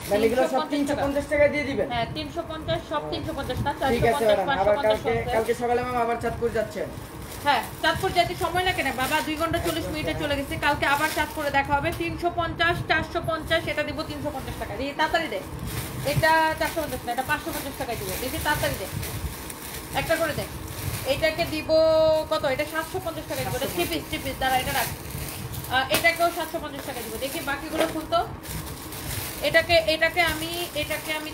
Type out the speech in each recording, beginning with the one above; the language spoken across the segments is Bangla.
মানে এগুলো সব 350 টাকা দিয়ে দিবেন। হ্যাঁ 350 সব 350 না 450 ঠিক আছে ম্যাডাম, আবার 550 কালকে সকালে ম্যাম আবার চাঁদপুর যাচ্ছেন। হ্যাঁ চাঁদপুর যেতে সময় লাগে না বাবা, 2 ঘন্টা 40 মিনিটে চলে গেছে। কালকে আবার চাঁদপুরে দেখা হবে। 350 450 এটা দিব 350 টাকা দিয়ে, তাড়াতাড়ি দে। এটা 450 না, এটা 550 টাকা দিব, দেখি তাড়াতাড়ি দে, একটা করে দে। এটাকে দিব কত, এটা 750 টাকা দিব, এটা 3 পিস দাঁড়া এটা রাখ। এটাকেও 750 টাকা দিব, দেখি বাকিগুলো খুলতো। এটাকে আমি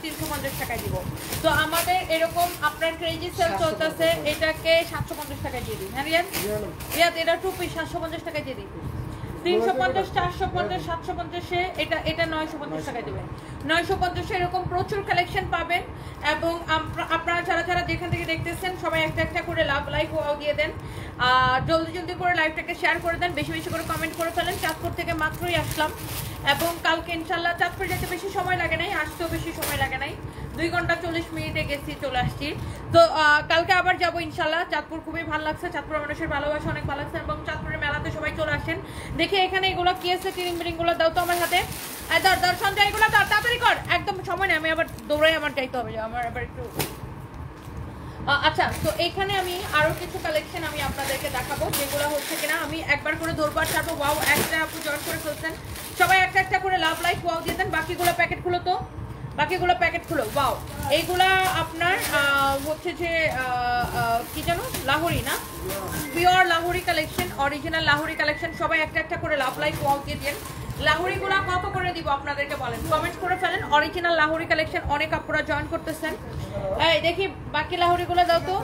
350 টাকা দিব। তো আমাদের এরকম আপনার ক্রেজি সেল চলতেছে, এটাকে 750 টাকা দিয়ে দিই। হ্যাঁ রিয়াদ এটা 2 পিস 750 টাকা দিয়ে দিই। 350 450 750 এটা 950 টাকা দিবেন। 950 এরকম প্রচুর কালেকশন পাবেন। এবং আপনারা যারা যেখান থেকে দেখতেছেন সবাই একটা করে লাইক ওয়াও দিয়ে দেন। আর জলদি করে লাইভটাকে শেয়ার করে দেন, বেশি করে কমেন্ট করে ফেলেন। চাঁদপুর থেকে মাত্রই আসলাম এবং কালকে ইনশাল্লাহ চাঁদপুর যেতে বেশি সময় লাগে নাই, আসতেও বেশি সময় লাগে নাই, 2 ঘন্টা 40 মিনিটে গেছি, চলে আসছি। তো কালকে আবার যাবো ইনশাল্লাহ। চাঁদপুর খুবই ভালো লাগছে, চাঁদপুর মানুষের ভালোবাসা অনেক ভালো লাগছে এবং চাঁদপুরের মেলাতে সবাই চলে আসেন। দেখি এখানে এগুলো কি আছে, টিরিং গুলো দাও তো আমার হাতে। ধর সঞ্জয় এগুলো তাড়াতাড়ি কর, একদম সময় নেই, আমি আবার দৌড়াই, আমার যাইতে হবে, আমার আবার একটু। আচ্ছা তো এখানে আমি আরো কিছু কালেকশন আমি আপনাদেরকে দেখাবো, যেগুলো হচ্ছে কিনা আমি একবার করে দৌড়বার ছাড়বো। ওয়াও একটা আপু জয়েন করে ফেলছেন, সবাই একটা করে লাভ লাইক ওয়াও দিয়ে দেন। বাকিগুলো প্যাকেট খুলো তো, বাকিগুলো প্যাকেট খুলো। ওয়াও এইগুলা আপনার হচ্ছে যে কি জানো, লাহোরি না, pure Lahori collection, original Lahori collection. সবাই একটা করে লাভ লাইক ওয়াও দিয়ে দেন। লাহোরিগুলা কত করে দিব আপনাদেরকে বলেন, কমেন্ট করে ফেলেন। অরিজিনাল লাহোরি কালেকশন, অনেক আপুরা জয়েন করতেছেন। এই দেখি বাকি লাহোরিগুলো দাও তো,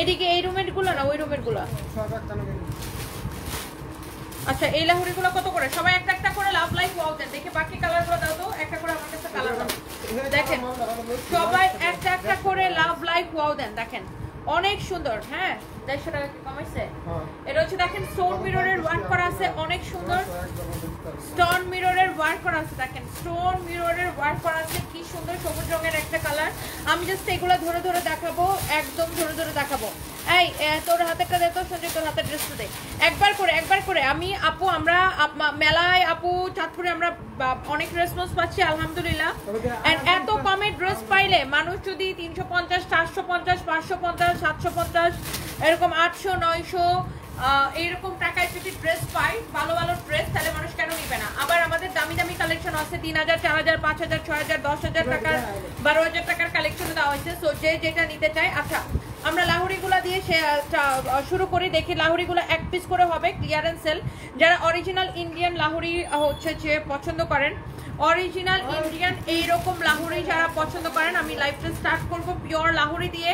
এদিকে এই রুমের গুলো না ওই রুমের গুলো। আচ্ছা এই লাহোরিগুলো কত করে, সবাই একটা করে লাভ লাইক ওয়াও দেন। দেখি বাকি কালারগুলো দাও তো, একটা করে আমার কাছে কালার দাও। দেখেন সবাই একটা করে লাভ লাইক ওয়াও দেন, দেখেন অনেক সুন্দর। হ্যাঁ 150 টাকা কি কমাইছে? এটা হচ্ছে দেখেন স্টোন মিররের ওয়ার্ক করা আছে, অনেক সুন্দর স্টোন মিররের ওয়ার্ক করা আছে। দেখেন স্টোন মিররের ওয়ার্ক করা আছে, কি সুন্দর সবুজ রঙের একটা কালার। আমি জাস্ট এগুলো ধরে দেখাবো, একদম ধরে দেখাবো। এই তোর হাতেরটা দে তো সঞ্জয়, তোর হাতের ড্রেসটা দে। একবার করে আমি আপু, আমরা মেলায় আপু চাঁদপুরে আমরা অনেক রেসপন্স পাচ্ছি আলহামদুলিল্লাহ। এত কমে ড্রেস পাইলে মানুষ যদি 350 450 550 750 এরকম 800 900 এইরকম টাকায় যদি ড্রেস পাই, ভালো ড্রেস, তাহলে মানুষ কেন নিবে না? আবার আমাদের দামি কালেকশন আছে, 3000 4000 5000 6000 10000 টাকার 12000 টাকার কালেকশন দেওয়া হয়েছে। সো যে যেটা নিতে চাই। আচ্ছা আমরা লাহোরিগুলা দিয়ে শুরু করি। দেখি লাহোরিগুলো 1 পিস করে হবে, ক্লিয়ারেন্স সেল। যারা অরিজিনাল ইন্ডিয়ান লাহোরি হচ্ছে যে পছন্দ করেন, অরিজিনাল ইন্ডিয়ান এইরকম লাহোরি যারা পছন্দ করেন, আমি লাইভটা স্টার্ট করব পিওর লাহোরি দিয়ে।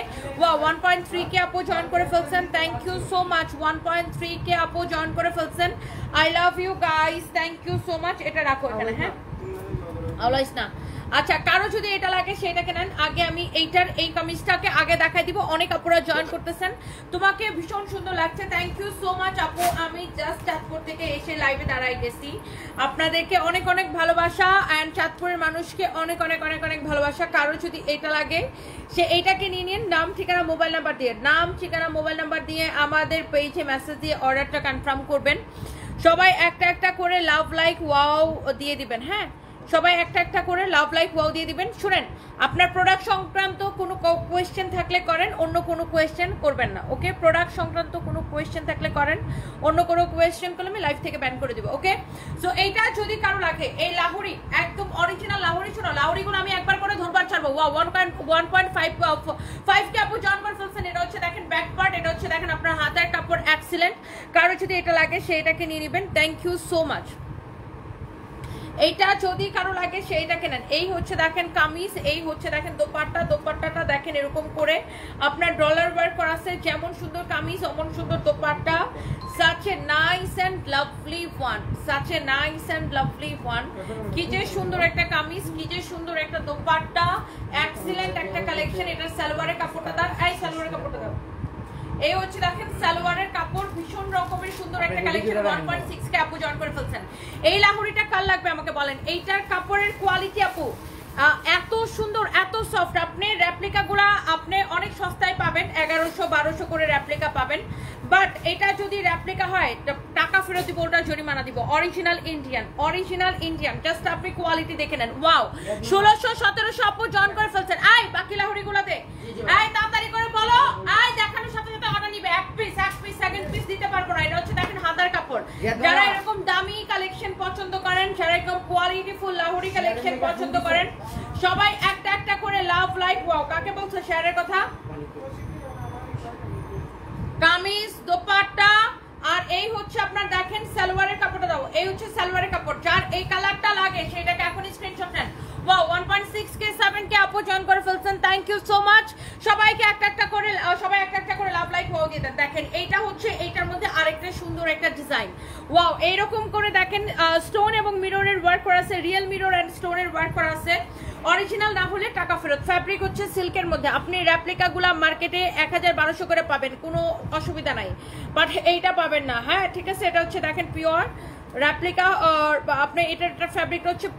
1.3 কে আপু জয়েন করে ফেলছেন, থ্যাংক ইউ সো মাচ। 1.3 কে আপু জয়েন করে ফেলছেন, I love you guys, thank you so much. এটা রাখো এখানে, হ্যাঁ অলওয়েজ না। আচ্ছা কারো যদি এটা লাগে সেটাকে নেন। আগে আমি এই কামিজটাকে আগে দেখাই দিব। অনেক আপুরা জয়েন করতেছেন, তোমাকে ভীষণ সুন্দর লাগছে, থ্যাংক ইউ সো মাচ আপু। আমি জাস্ট চাঁদপুর থেকে এসে লাইভে দাঁড়াই গেছি। আপনাদেরকে অনেক ভালোবাসা, অ্যান্ড চাঁদপুরের মানুষকে অনেক ভালোবাসা। কারো যদি এটা লাগে সে এইটাকে নিয়ে নিন, নাম ঠিকানা মোবাইল নাম্বার দিয়ে আমাদের পেজে মেসেজ দিয়ে অর্ডারটা কনফার্ম করবেন। সবাই একটা করে লাভ লাইক ওয়াও দিয়ে দিবেন। হ্যাঁ সবাই একটা করে লাভ লাইক ওয়াও দিয়ে দিবেন। শুনেন, আপনার প্রোডাক্ট সংক্রান্ত কোনো কোয়েশ্চেন থাকলে করেন, অন্য কোনো কোয়েশ্চেন করবেন না, ওকে? প্রোডাক্ট সংক্রান্ত কোনো কোয়েশ্চেন থাকলে করেন, অন্য কোনো কোয়েশ্চেন করলে আমি লাইভ থেকে ব্যান করে দিব, ওকে? সো এইটা যদি কারো লাগে, এই লাহোরি একদম অরিজিনাল লাহোরি। শোনো লাহোরিগুলো আমি একবার করে ধরবার ছাড়বো। 1.5 কে আপু জয়েন করে ফেলছেন। এটা হচ্ছে দেখেন ব্যাক পার্ট, এটা হচ্ছে দেখেন আপনার হাতের কাপড়, এক্সিলেন্ট। কারো যদি এটা লাগে সেইটাকে নিয়ে নেবেন, থ্যাংক ইউ সো মাচ। এইটা যদি কারো লাগে সেইটাকে নেন। এই হচ্ছে দেখেন কামিজ, এই হচ্ছে দেখেন দোপাট্টাটা দেখেন এরকম করে আপনার ডলার ওয়ার্ক করা আছে। যেমন সুন্দর কামিজ অমন সুন্দর dupatta. such a nice and lovely one, কি যে সুন্দর একটা কামিজ, কি যে সুন্দর একটা দোপাট্টা, এক্সিলেন্ট একটা কালেকশন। এটা সালোয়ারের কাপড়টা দাও, এই সালোয়ারের কাপড়টা দাও। এই হচ্ছে দেখেন সালোয়ারের কাপড়, ভীষণ রকমের সুন্দর একটা কালেকশন। 1.6 কে আপু জয়েন করে ফেলছেন। এই লাহোরিটা কার লাগবে আমাকে বলেন। এইটার কাপড়ের কোয়ালিটি আপু এত সুন্দর, এত সফট। আপনি রেপ্লিকা গুলা আপনি অনেক সস্তায় পাবেন, 1100 1200 করে রেপ্লিকা পাবেন। বাট এটা যদি রেপ্লিকা হয় টাকা ফেরত দিব, ওটা জরিমানা দিব। অরিজিনাল ইন্ডিয়ান জাস্ট আপনি কোয়ালিটি দেখে নেন। ওয়াও 1600-1700 আপু জয়েন করে ফেলছেন। আই বাকি লাহোরি গুলাতে আই তাড়াতাড়ি করে বলো, আই দেখানোর সাথে সাথে অর্ডার নিবে। এক পিস সেকেন্ড পিস দিতে পারবো না। এটা হচ্ছে দেখেন হাতার কাপড়। যারা এরকম দামি কালেকশন পছন্দ করেন, যারা এরকম কোয়ালিটি ফুল লাহোরি কালেকশন পছন্দ করেন, সবাই একটা করে লাভ লাইক ওয়াও। কাকে বলছো শেয়ারের কথা? কামিজ, দোপাট্টা, আর এই হচ্ছে আপনার দেখেন সালোয়ারের কাপড়টা দাও। এই হচ্ছে সালোয়ারের কাপড়। যার এই কালারটা লাগে সেটাকে এখন স্ক্রিনশট নেন। ওয়াও 1.6K 7K আপু জয়েন করে ফেলছেন। Thank you so much. সবাইকে একটা করে লাভ লাইক ওয়াও দিয়ে দেন। দেখেন এইটা হচ্ছে এইটার মধ্যে আরেকটা সুন্দর একটা ডিজাইন। ওয়াও এইরকম করে দেখেন স্টোন এবং মিররের ওয়ার্ক করা আছে, রিয়েল মিরর এন্ড স্টোনের ওয়ার্ক করা আছে। অরিজিনাল না হলে টাকা ফেরত। ফ্যাব্রিক হচ্ছে সিল্কের মধ্যে। আপনি রেপ্লিকাগুলা মার্কেটে 1000-1200 করে পাবেন, কোনো অসুবিধা নাই, বাট এইটা পাবেন না। হ্যাঁ ঠিক আছে, এটা হচ্ছে দেখেন পিওর রেপ্লিকা। আপনি এটা ফ্যাব্রিকটা হচ্ছে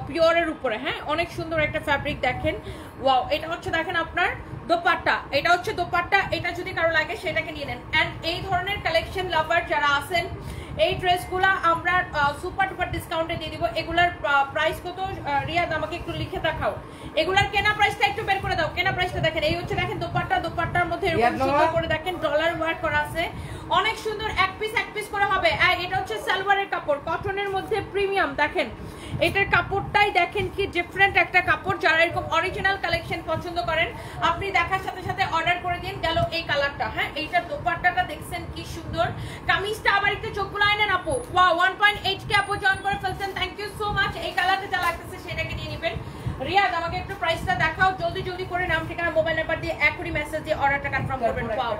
পিওরের উপরে। হ্যাঁ অনেক সুন্দর একটা ফ্যাব্রিক দেখেন। ওয়াও এটা হচ্ছে দেখেন আপনার দোপাট্টা। এটা হচ্ছে দোপাট্টা। এটা যদি কারো লাগে সেটাকে নিয়ে নেন। অ্যান্ড এই ধরনের কালেকশন লাভার যারা আছেন, এই ড্রেসগুলা আমরা সুপার টুপার ডিসকাউন্টে দিয়ে দিব। এগুলার প্রাইস কত রিয়াদ আমাকে একটু লিখে দেখাও। এগুলার কেনা প্রাইসটা একটু বের করে দাও। কেনা প্রাইসটা দেখেন। এই হচ্ছে দেখেন দোপাট্টা, দোপাট্টার মধ্যে এরকম সুন্দর করে দেখেন ডলার ওয়ার্ক করা আছে। অনেক সুন্দর। এক পিস করে হবে। এটা হচ্ছে সালোয়ারের কাপড়, কটনের মধ্যে প্রিমিয়াম। দেখেন এটার কাপড়টাই দেখেন কি ডিফারেন্ট একটা কাপড়। যারা এরকম অরিজিনাল কালেকশন পছন্দ করেন, আপনি দেখার সাথে সাথে অর্ডার করে দিন। গেল এই কালারটা। হ্যাঁ এইটার দোপাট্টাটা দেখছেন কি সুন্দর। কামিজটা আবার একটু চোখগুলো আনেন আপু। ওয়াও 1.8K আপু জয়েন করে ফেলছেন। Thank you so much. এই কালারটা যা লাগতেছে সেটাকে নিয়ে নেবেন। রিয়াদ আমাকে একটু প্রাইসটা দেখাও। জলদি করে নাম ঠিকানা মোবাইল নাম্বার দিয়ে এখনই মেসেজ দিয়ে অর্ডারটা কনফার্ম করবেন। ওয়াও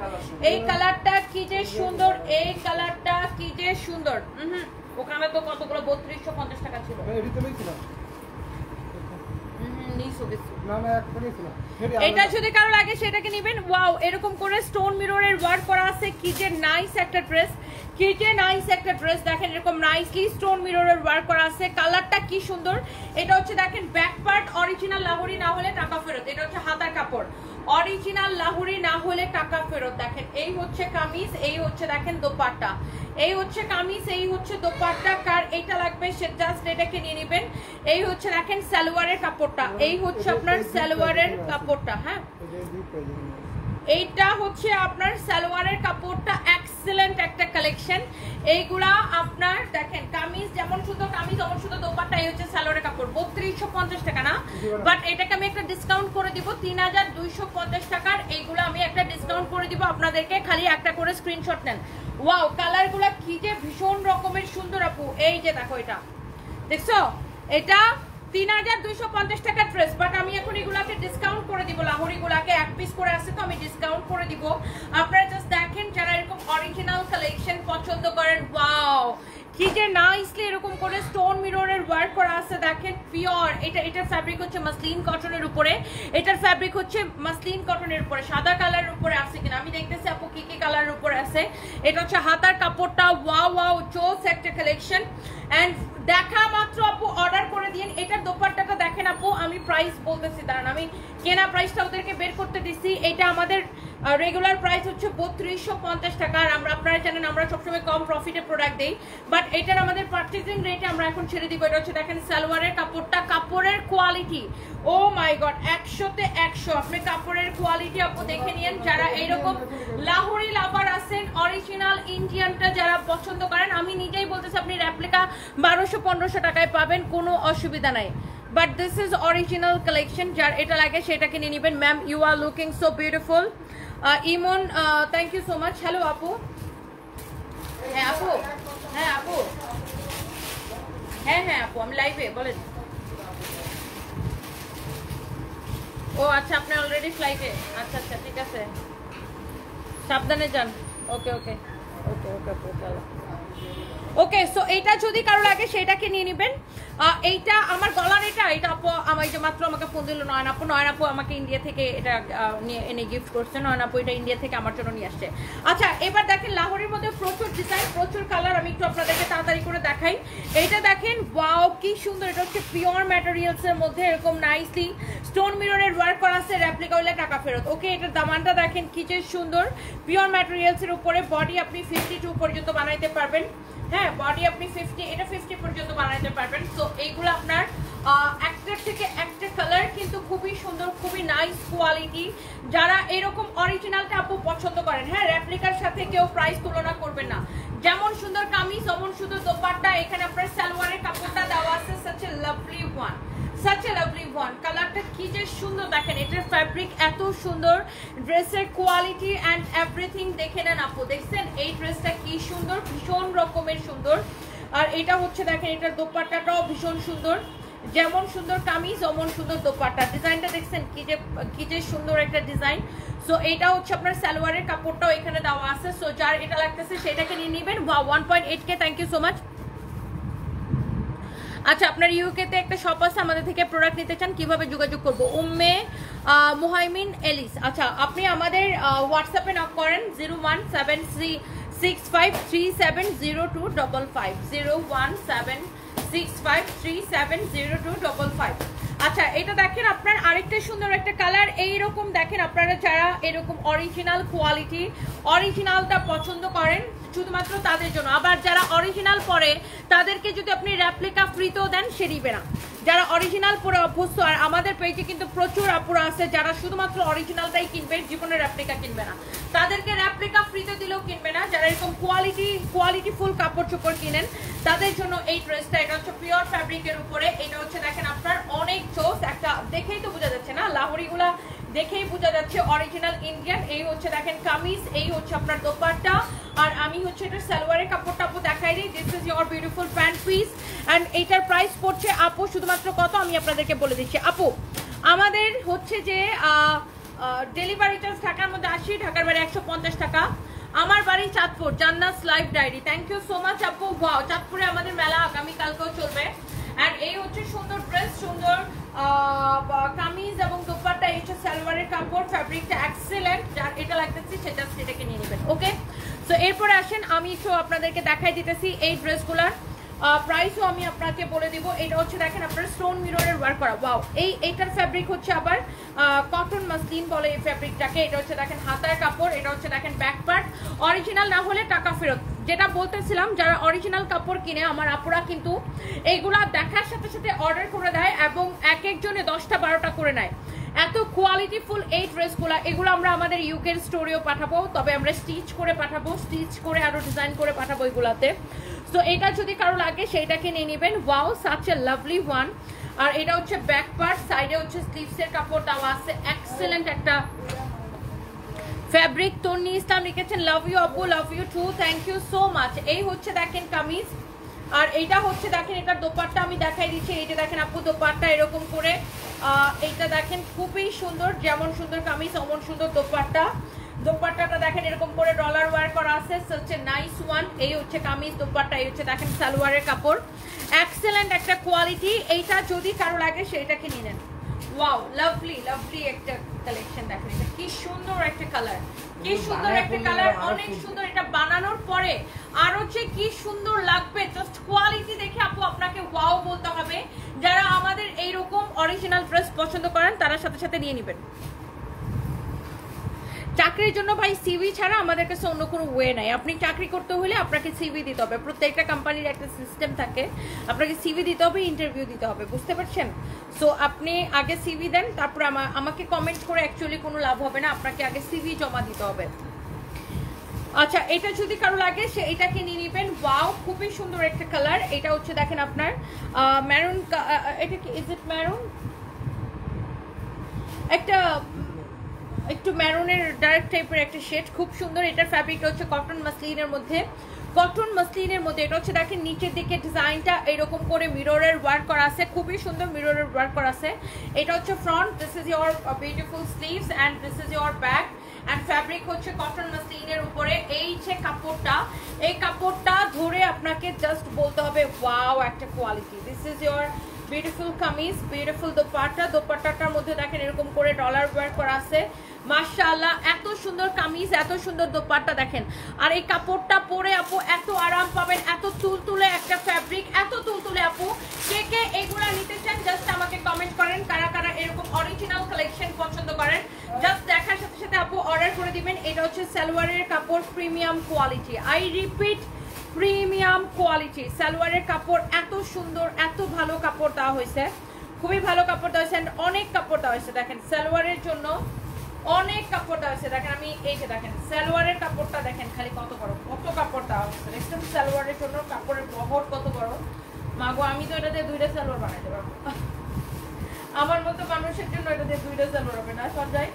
এই কালারটা কি যে সুন্দর, এই কালারটা কি যে সুন্দর। ওখানে তো কতগুলো 3250 টাকা ছিল। এটা যদি কারো লাগে সেটাকে নেবেন। ওয়াও এরকম করে স্টোন মিররের ওয়ার্ক করা আছে। কি যে নাইস একটা ড্রেস, কি যে নাইস একটা ড্রেস। দেখেন এরকম নাইসলি স্টোন মিররের ওয়ার্ক করা আছে। কালারটা কি সুন্দর। এটা হচ্ছে দেখেন ব্যাক পার্ট অরিজিনাল লাহোরি না হলে টাকা ফেরত। এটা হচ্ছে হাতার কাপড়, অরিজিনাল লাহোরি না হলে টাকা ফেরত। দেখেন এই হচ্ছে কামিজ, এই হচ্ছে দেখেন দোপাট্টা। এই হচ্ছে কামিজ, এই হচ্ছে দোপাট্টা। কার এটা লাগবে সে জাস্ট এটাকে নিয়ে নেবেন। এই হচ্ছে দেখেন সালোয়ারের কাপড়টা। এই হচ্ছে আপনার সালোয়ারের কাপড়টা। হ্যাঁ এইটা হচ্ছে আপনার সালোয়ারের কাপড়টা। এক্সেলেন্ট একটা কালেকশন। এইগুলা আপনার দেখেন কামিজ যেমন সুন্দর কামিজ তেমন সুন্দর দোপাট্টা। এই হচ্ছে সালোয়ারের কাপড়। 3250 টাকা না, বাট এটাকে আমি একটা ডিসকাউন্ট করে দিব 3250 টাকার। এইগুলো আমি একটা ডিসকাউন্ট করে দিব আপনাদেরকে। খালি একটা করে স্ক্রিনশট নেন। ওয়াও কালারগুলো কি যে ভীষণ রকমের সুন্দর আপু। এই যে দেখো এটা দেখছো, এটা 3250 টাকার ড্রেস, বাট আমি এখন এগুলাকে ডিসকাউন্ট করে দিব। লাহোরি গুলাকে এক পিস করে আছে তো আমি ডিসকাউন্ট করে দিব। আপনারা জাস্ট দেখেন যারা এরকম অরিজিনাল কালেকশন পছন্দ করেন। ওয়াও কি যে নাইসলি এরকম করে স্টোন মিররের ওয়ার্ক করা আছে। দেখেন পিওর। এটার ফ্যাব্রিক হচ্ছে মাসলিন কটনের উপরে। এটার ফ্যাব্রিক হচ্ছে মাসলিন কটনের উপরে। সাদা কালারের উপরে আছে কিনা আমি দেখতেছি আপু কি কি কালারের উপরে আছে। এটা হচ্ছে হাতার কাপড়টা। ওয়াও জোস একটা কালেকশন। এন্ড দেখা মাত্র আপু অর্ডার করে দিন। এটার দোপাট্টাটা দেখেন আপু, আমি প্রাইস বলতেছি দাঁড়ান, আমি কেনা প্রাইসটা ওদেরকে বের করতে দিচ্ছি। এটা আমাদের রেগুলার প্রাইস হচ্ছে 3250 টাকা। আর আমরা আপনারা জানেন আমরা সবসময় কম প্রফিটে প্রোডাক্ট দিই, বাট এটার আমাদের পারচেজিং রেটে আমরা এখন ছেড়ে দিব। এটা হচ্ছে দেখেন সালোয়ারের কাপড়টা। কাপড়ের কোয়ালিটি ও মাই গড 100-তে 100। আপনি কাপড়ের কোয়ালিটি আপু দেখে নিন। যারা এইরকম লাহোরি লাভার আছেন, অরিজিনাল ইন্ডিয়ানটা যারা পছন্দ করেন, আমি নিজেই বলতেছি আপনি রেপ্লিকা 1200-1500 টাকায় পাবেন, কোনো অসুবিধা নাই। But this is original collection. যার এটা লাগে সেটাকে নিয়ে নেবেন। Ma'am you are looking so beautiful. Emon thank you so much. Hello আপু। হ্যাঁ আপু, হ্যাঁ আপু, হ্যাঁ আপু আমি লাইভে, বলেন। ও আচ্ছা আপনি অলরেডি ফ্লাইটে। আচ্ছা ঠিক আছে, সাবধানে যান। ওকে সো এইটা যদি কারো লাগে সেটাকে নিয়ে নেবেন। এইটা আমার গলার এটা আপু আমার যে মাত্র আমাকে ফোন দিল নয়ন আপু আমাকে ইন্ডিয়া থেকে এটা এনে গিফট করছে। নয়ন আপু এটা ইন্ডিয়া থেকে আমার জন্য নিয়ে আসছে। আচ্ছা এবার দেখেন লাহোরের মধ্যে প্রচুর ডিজাইন, প্রচুর কালার। আমি একটু আপনাদেরকে তাড়াতাড়ি করে দেখাই। এইটা দেখেন ওয়াও কি সুন্দর। এটা হচ্ছে পিওর ম্যাটেরিয়ালস এর মধ্যে এরকম নাইসলি স্টোন মিররের ওয়ার্ক করা আছে, রেপ্লিকা হলে টাকা ফেরত। ওকে, এটার দামানটা দেখেন কি যে সুন্দর, পিওর ম্যাটেরিয়ালসের উপরে। বডি আপনি 52 পর্যন্ত বানাইতে পারবেন। হ্যাঁ, বডি আপনি 50 পর্যন্ত বানাইতে পারবেন। সো এইগুলো আপনার একটার থেকে একটা কালার কিন্তু খুবই সুন্দর, খুবই নাইস কোয়ালিটি। যারা এরকম অরিজিনালটা আপু পছন্দ করেন, হ্যাঁ, রেপ্লিকার সাথে কেউ প্রাইস তুলনা করবেন না। যেমন সুন্দর কামিজ, যেমন সুন্দর দোপাট্টা। এখানে আপনার সালোয়ারের কাপড়টা দেওয়া আছে, such a lovely one, such a lovely one। কালারটা কি যে সুন্দর দেখেন, এটার ফ্যাব্রিক এত সুন্দর, ড্রেসের কোয়ালিটি অ্যান্ড এভরিথিং দেখে নেন আপু। দেখছেন এই ড্রেসটা কি সুন্দর, ভীষণ রকমের সুন্দর। আর এটা হচ্ছে দেখেন, এটার দোপাট্টাটাও ভীষণ সুন্দর। যেমন সুন্দর কামিজ অমন সুন্দর দোপাট্টা। ডিজাইনটা দেখছেন কি যে সুন্দর একটা ডিজাইন। সো এটা হচ্ছে আপনার সালোয়ারের কাপড়টাও এখানে দেওয়া আছে। সো যার এটা লাগতেছে সেটাকে নিয়ে নেবেন। 1.8K, thank you so much. আচ্ছা, আপনার ইউকে তে একটা শপ আছে, আমাদের থেকে প্রোডাক্ট নিতে চান, কিভাবে যোগাযোগ করবো? উম্মে মুহাইমিন এলিস। আচ্ছা, আপনি আমাদের হোয়াটসঅ্যাপে নক করেন 01765370255, 01765370255। আচ্ছা, এটা দেখেন আপনার আরেকটা সুন্দর একটা কালার। এইরকম দেখেন, আপনারা যারা এরকম অরিজিনাল কোয়ালিটি, অরিজিনালটা পছন্দ করেন শুধুমাত্র তাদের জন্য। আবার যারা অরিজিনাল পরে তাদেরকে যদি আপনি রেপ্লিকা ফ্রিতেও দেন সে নিবে না। যারা অরিজিনাল পরে অভ্যস্ত, আর আমাদের পেজে কিন্তু প্রচুর আপুরা আছে যারা শুধুমাত্র অরিজিনালটাই কিনবে, জীবনে রেপ্লিকা কিনবে না। তাদেরকে রেপ্লিকা ফ্রিতে দিলেও কিনবে না। যারা এরকম কোয়ালিটিফুল কাপড় চোপড় কিনেন তাদের জন্য এই ড্রেসটা। এটা হচ্ছে পিওর ফ্যাব্রিকের উপরে। এটা হচ্ছে দেখেন আপনার অনেক জোস একটা, দেখেই তো বোঝা যাচ্ছে না, লাহোরিগুলা দেখেই বোঝা যাচ্ছে অরিজিনাল ইন্ডিয়ান। এই হচ্ছে দেখেন কামিজ, এই হচ্ছে আপনার দোপাট্টা, আর আমি হচ্ছে এটা সালোয়ারের কাপড়টা আপু দেখাই দিই। This is your beautiful pant piece. And এইটার প্রাইস পড়ছে আপু শুধুমাত্র কত আমি আপনাদেরকে বলে দিচ্ছি। আপু আমাদের হচ্ছে যে ডেলিভারি চার্জ ঢাকার মধ্যে 80, ঢাকার বাড়ি 150 টাকা। আমার বাড়ি Chandpur, Jannat live diary. Thank you so much আপু। ওয়াও, চাঁদপুরে আমাদের মেলা আগামীকালকেও চলবে। অ্যান্ড এই হচ্ছে সুন্দর ড্রেস, সুন্দর কামিজ এবং দোপাট্টা। এই হচ্ছে সালোয়ারের কাপড়, ফ্যাব্রিকটা এক্সেলেন্ট। যার এটা লাগতেছে সেটা সেটাকে নিয়ে নেবেন। ওকে, সো এরপরে আসেন আমি একটু আপনাদেরকে দেখাই দিতেছি এই ড্রেসগুলার প্রাইসও আমি আপনাকে বলে দিব। এটা হচ্ছে দেখেন আপনার স্টোন মিররের ওয়ার্ক করা। ওয়াও, এইটার ফ্যাব্রিক হচ্ছে আবার কটন মাসলিন বলে এই ফ্যাব্রিকটাকে। এটা হচ্ছে দেখেন হাতার কাপড়, এটা হচ্ছে দেখেন ব্যাক পার্ট। অরিজিনাল না হলে টাকা ফেরত। যেটা বলতেছিলাম, যারা অরিজিনাল কাপড় কিনে আমার আপুরা কিন্তু এইগুলা দেখার সাথে সাথে অর্ডার করে দেয় এবং এক একজনে 10টা 12টা করে নেয়। এত কোয়ালিটিফুল এই ড্রেসগুলো, এগুলো আমরা আমাদের ইউকের স্টোরেও পাঠাবো, তবে আমরা স্টিচ করে পাঠাবো, স্টিচ করে আরো ডিজাইন করে পাঠাবো এগুলাতে। সো এটা যদি কারো লাগে সেইটাকে নিয়ে নেবেন। Wow, such a lovely one. আর এটা হচ্ছে ব্যাক পার্ট, সাইডে হচ্ছে স্লিভসের কাপড় দেওয়া আছে। এক্সেলেন্ট একটা ফ্যাব্রিক। তন্নি ইসলাম লিখেছেন লাভ ইউ আপু, love you too, thank you so much. এই হচ্ছে দেখেন কামিজ, আর এইটা হচ্ছে দেখেন এটার দোপাট্টা আমি দেখাই দিচ্ছি। এইটা দেখেন আপু দোপাট্টা এরকম করে, এইটা দেখেন খুবই সুন্দর। যেমন সুন্দর কামিজ অমন সুন্দর দোপাট্টা। দোপাট্টাটা দেখেন এরকম করে ডলার ওয়ার্ক করা আছে, হচ্ছে নাইস ওয়ান। এই হচ্ছে কামিজ, দোপাট্টা, এই হচ্ছে দেখেন সালোয়ারের কাপড়। এক্সেলেন্ট একটা কোয়ালিটি। এইটা যদি কারো লাগে সেইটাকে নিয়ে নেন। ওয়াও, লাভলি লাভলি একটা কালেকশন। দেখেন এটা কি সুন্দর একটা কালার, কি সুন্দর একটা কালার, অনেক সুন্দর। এটা বানানোর পরে আর হচ্ছে কি সুন্দর লাগবে, জাস্ট কোয়ালিটি দেখে আপু আপনাকে ওয়াও বলতে হবে। যারা আমাদের এইরকম অরিজিনাল ড্রেস পছন্দ করেন তারা সাথে সাথে নিয়ে নেবেন। চাকরির জন্য ভাই সিভি ছাড়া আমাদের কাছে অন্য কোনো ওয়ে নাই। আপনি চাকরি করতে হলে আপনাকে সিভি দিতে হবে। প্রত্যেকটা কোম্পানির একটা সিস্টেম থাকে, আপনাকে সিভি দিতে হবে, ইন্টারভিউ দিতে হবে, বুঝতে পারছেন? সো আপনি আগে সিভি দেন, তারপর আমাকে কমেন্ট করে অ্যাকচুয়ালি কোনো লাভ হবে না, আপনাকে আগে সিভি জমা দিতে হবে। আচ্ছা, এটা যদি কারো লাগে সে এটাকে নিয়ে নেবেন। ওয়াও, খুবই সুন্দর একটা কালার। এটা হচ্ছে দেখেন আপনার ম্যারুন, এটা কি ইজ ইট ম্যারুন, একটা একটু ম্যারুনের ডার্ক টাইপের একটা শেড, খুব সুন্দর। এটার ফ্যাব্রিকটা হচ্ছে কটন মাসলিনের মধ্যে, কটন মাসলিনের মধ্যে। এটা হচ্ছে দেখেন নিচের দিকে ডিজাইনটা এরকম করে মিররের ওয়ার্ক করা আছে, খুবই সুন্দর মিররের ওয়ার্ক করা আছে। এটা হচ্ছে front, this is your beautiful sleeves and this is your back. And fabric হচ্ছে কটন মাসলিনের উপরে। এই যে কাপড়টা, এই কাপড়টা ধরে আপনাকে জাস্ট বলতে হবে ওয়াও একটা quality. This is your beautiful kameez, beautiful dupatta. দোপাট্টাটার মধ্যে দেখেন এরকম করে ডলার ওয়ার্ক করা আছে। মাশাআল্লাহ, এত সুন্দর কামিজ, এত সুন্দর দোপাট্টা দেখেন। আর এই কাপড়টা পরে আপু এত আরাম পাবেন, এত তুলতুলে একটা ফ্যাব্রিক, এত তুলতুলে। আপু কে কে এগুলা নিতে চান জাস্ট আমাকে কমেন্ট করেন, কারা কারা এরকম অরিজিনাল দিবেন। এটা হচ্ছে সালোয়ারের কাপড়, premium quality, I repeat premium quality. সালোয়ারের কাপড় এত সুন্দর, এত ভালো কাপড় দেওয়া হয়েছে, খুবই ভালো কাপড় দেওয়া হয়েছে, অনেক কাপড় দেওয়া হয়েছে। দেখেন সালোয়ারের জন্য অনেক কাপড় দেওয়া হয়েছে। দেখেন আমি এই যে দেখেন সালোয়ারের কাপড়টা দেখেন খালি কত বড়, কত কাপড় দেওয়া হয়েছে দেখছেন। সালোয়ারের জন্য কাপড়ের বহর কত বড়, মাগো আমি তো এটাতে 2টা সালোয়ার বানাইতে পারবো। আমার মতো মানুষের জন্য এটাতে 2টা সালোয়ার হবে না সঞ্জয়।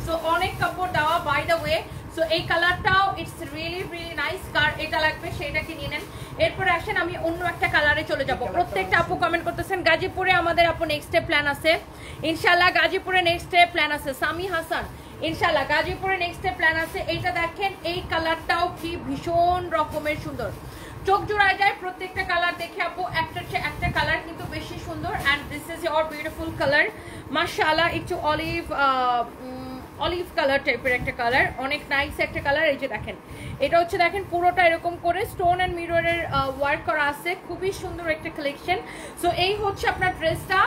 সো অনেক কাপড় দেওয়া, বাই দ্য ওয়ে। সো এই কালারটাও ইটস রিয়েলি রিয়েলি নাইস। কার এটা লাগবে সেটাকে নিয়ে নেন। এরপরে আসেন আমি অন্য একটা কালারে চলে যাব। প্রত্যেকটা আপু কমেন্ট করতেছেন গাজীপুরে আমাদের আপু নেক্সট ডে প্ল্যান আছে ইনশাআল্লাহ। গাজীপুরে নেক্সট ডে প্ল্যান আছে সামি হাসান, ইনশাআল্লাহ গাজীপুরে নেক্সট ডে প্ল্যান আছে। এইটা দেখেন, এই কালারটাও কি ভীষণ রকমের সুন্দর, চোখ জোড়ায় যায় প্রত্যেকটা কালার দেখে আপু। একটা কালার কিন্তু বেশি সুন্দর। And this is your beautiful colour মাশাআল্লাহ, একটু অলিভ কালার টাইপের একটা কালার, অনেক নাইস একটা কালার। এই যে দেখেন এটা হচ্ছে দেখেন পুরোটা এরকম করে স্টোন অ্যান্ড মিররের ওয়ার্ক করা আছে, খুবই সুন্দর একটা কালেকশন। সো এই হচ্ছে আপনার ড্রেসটা,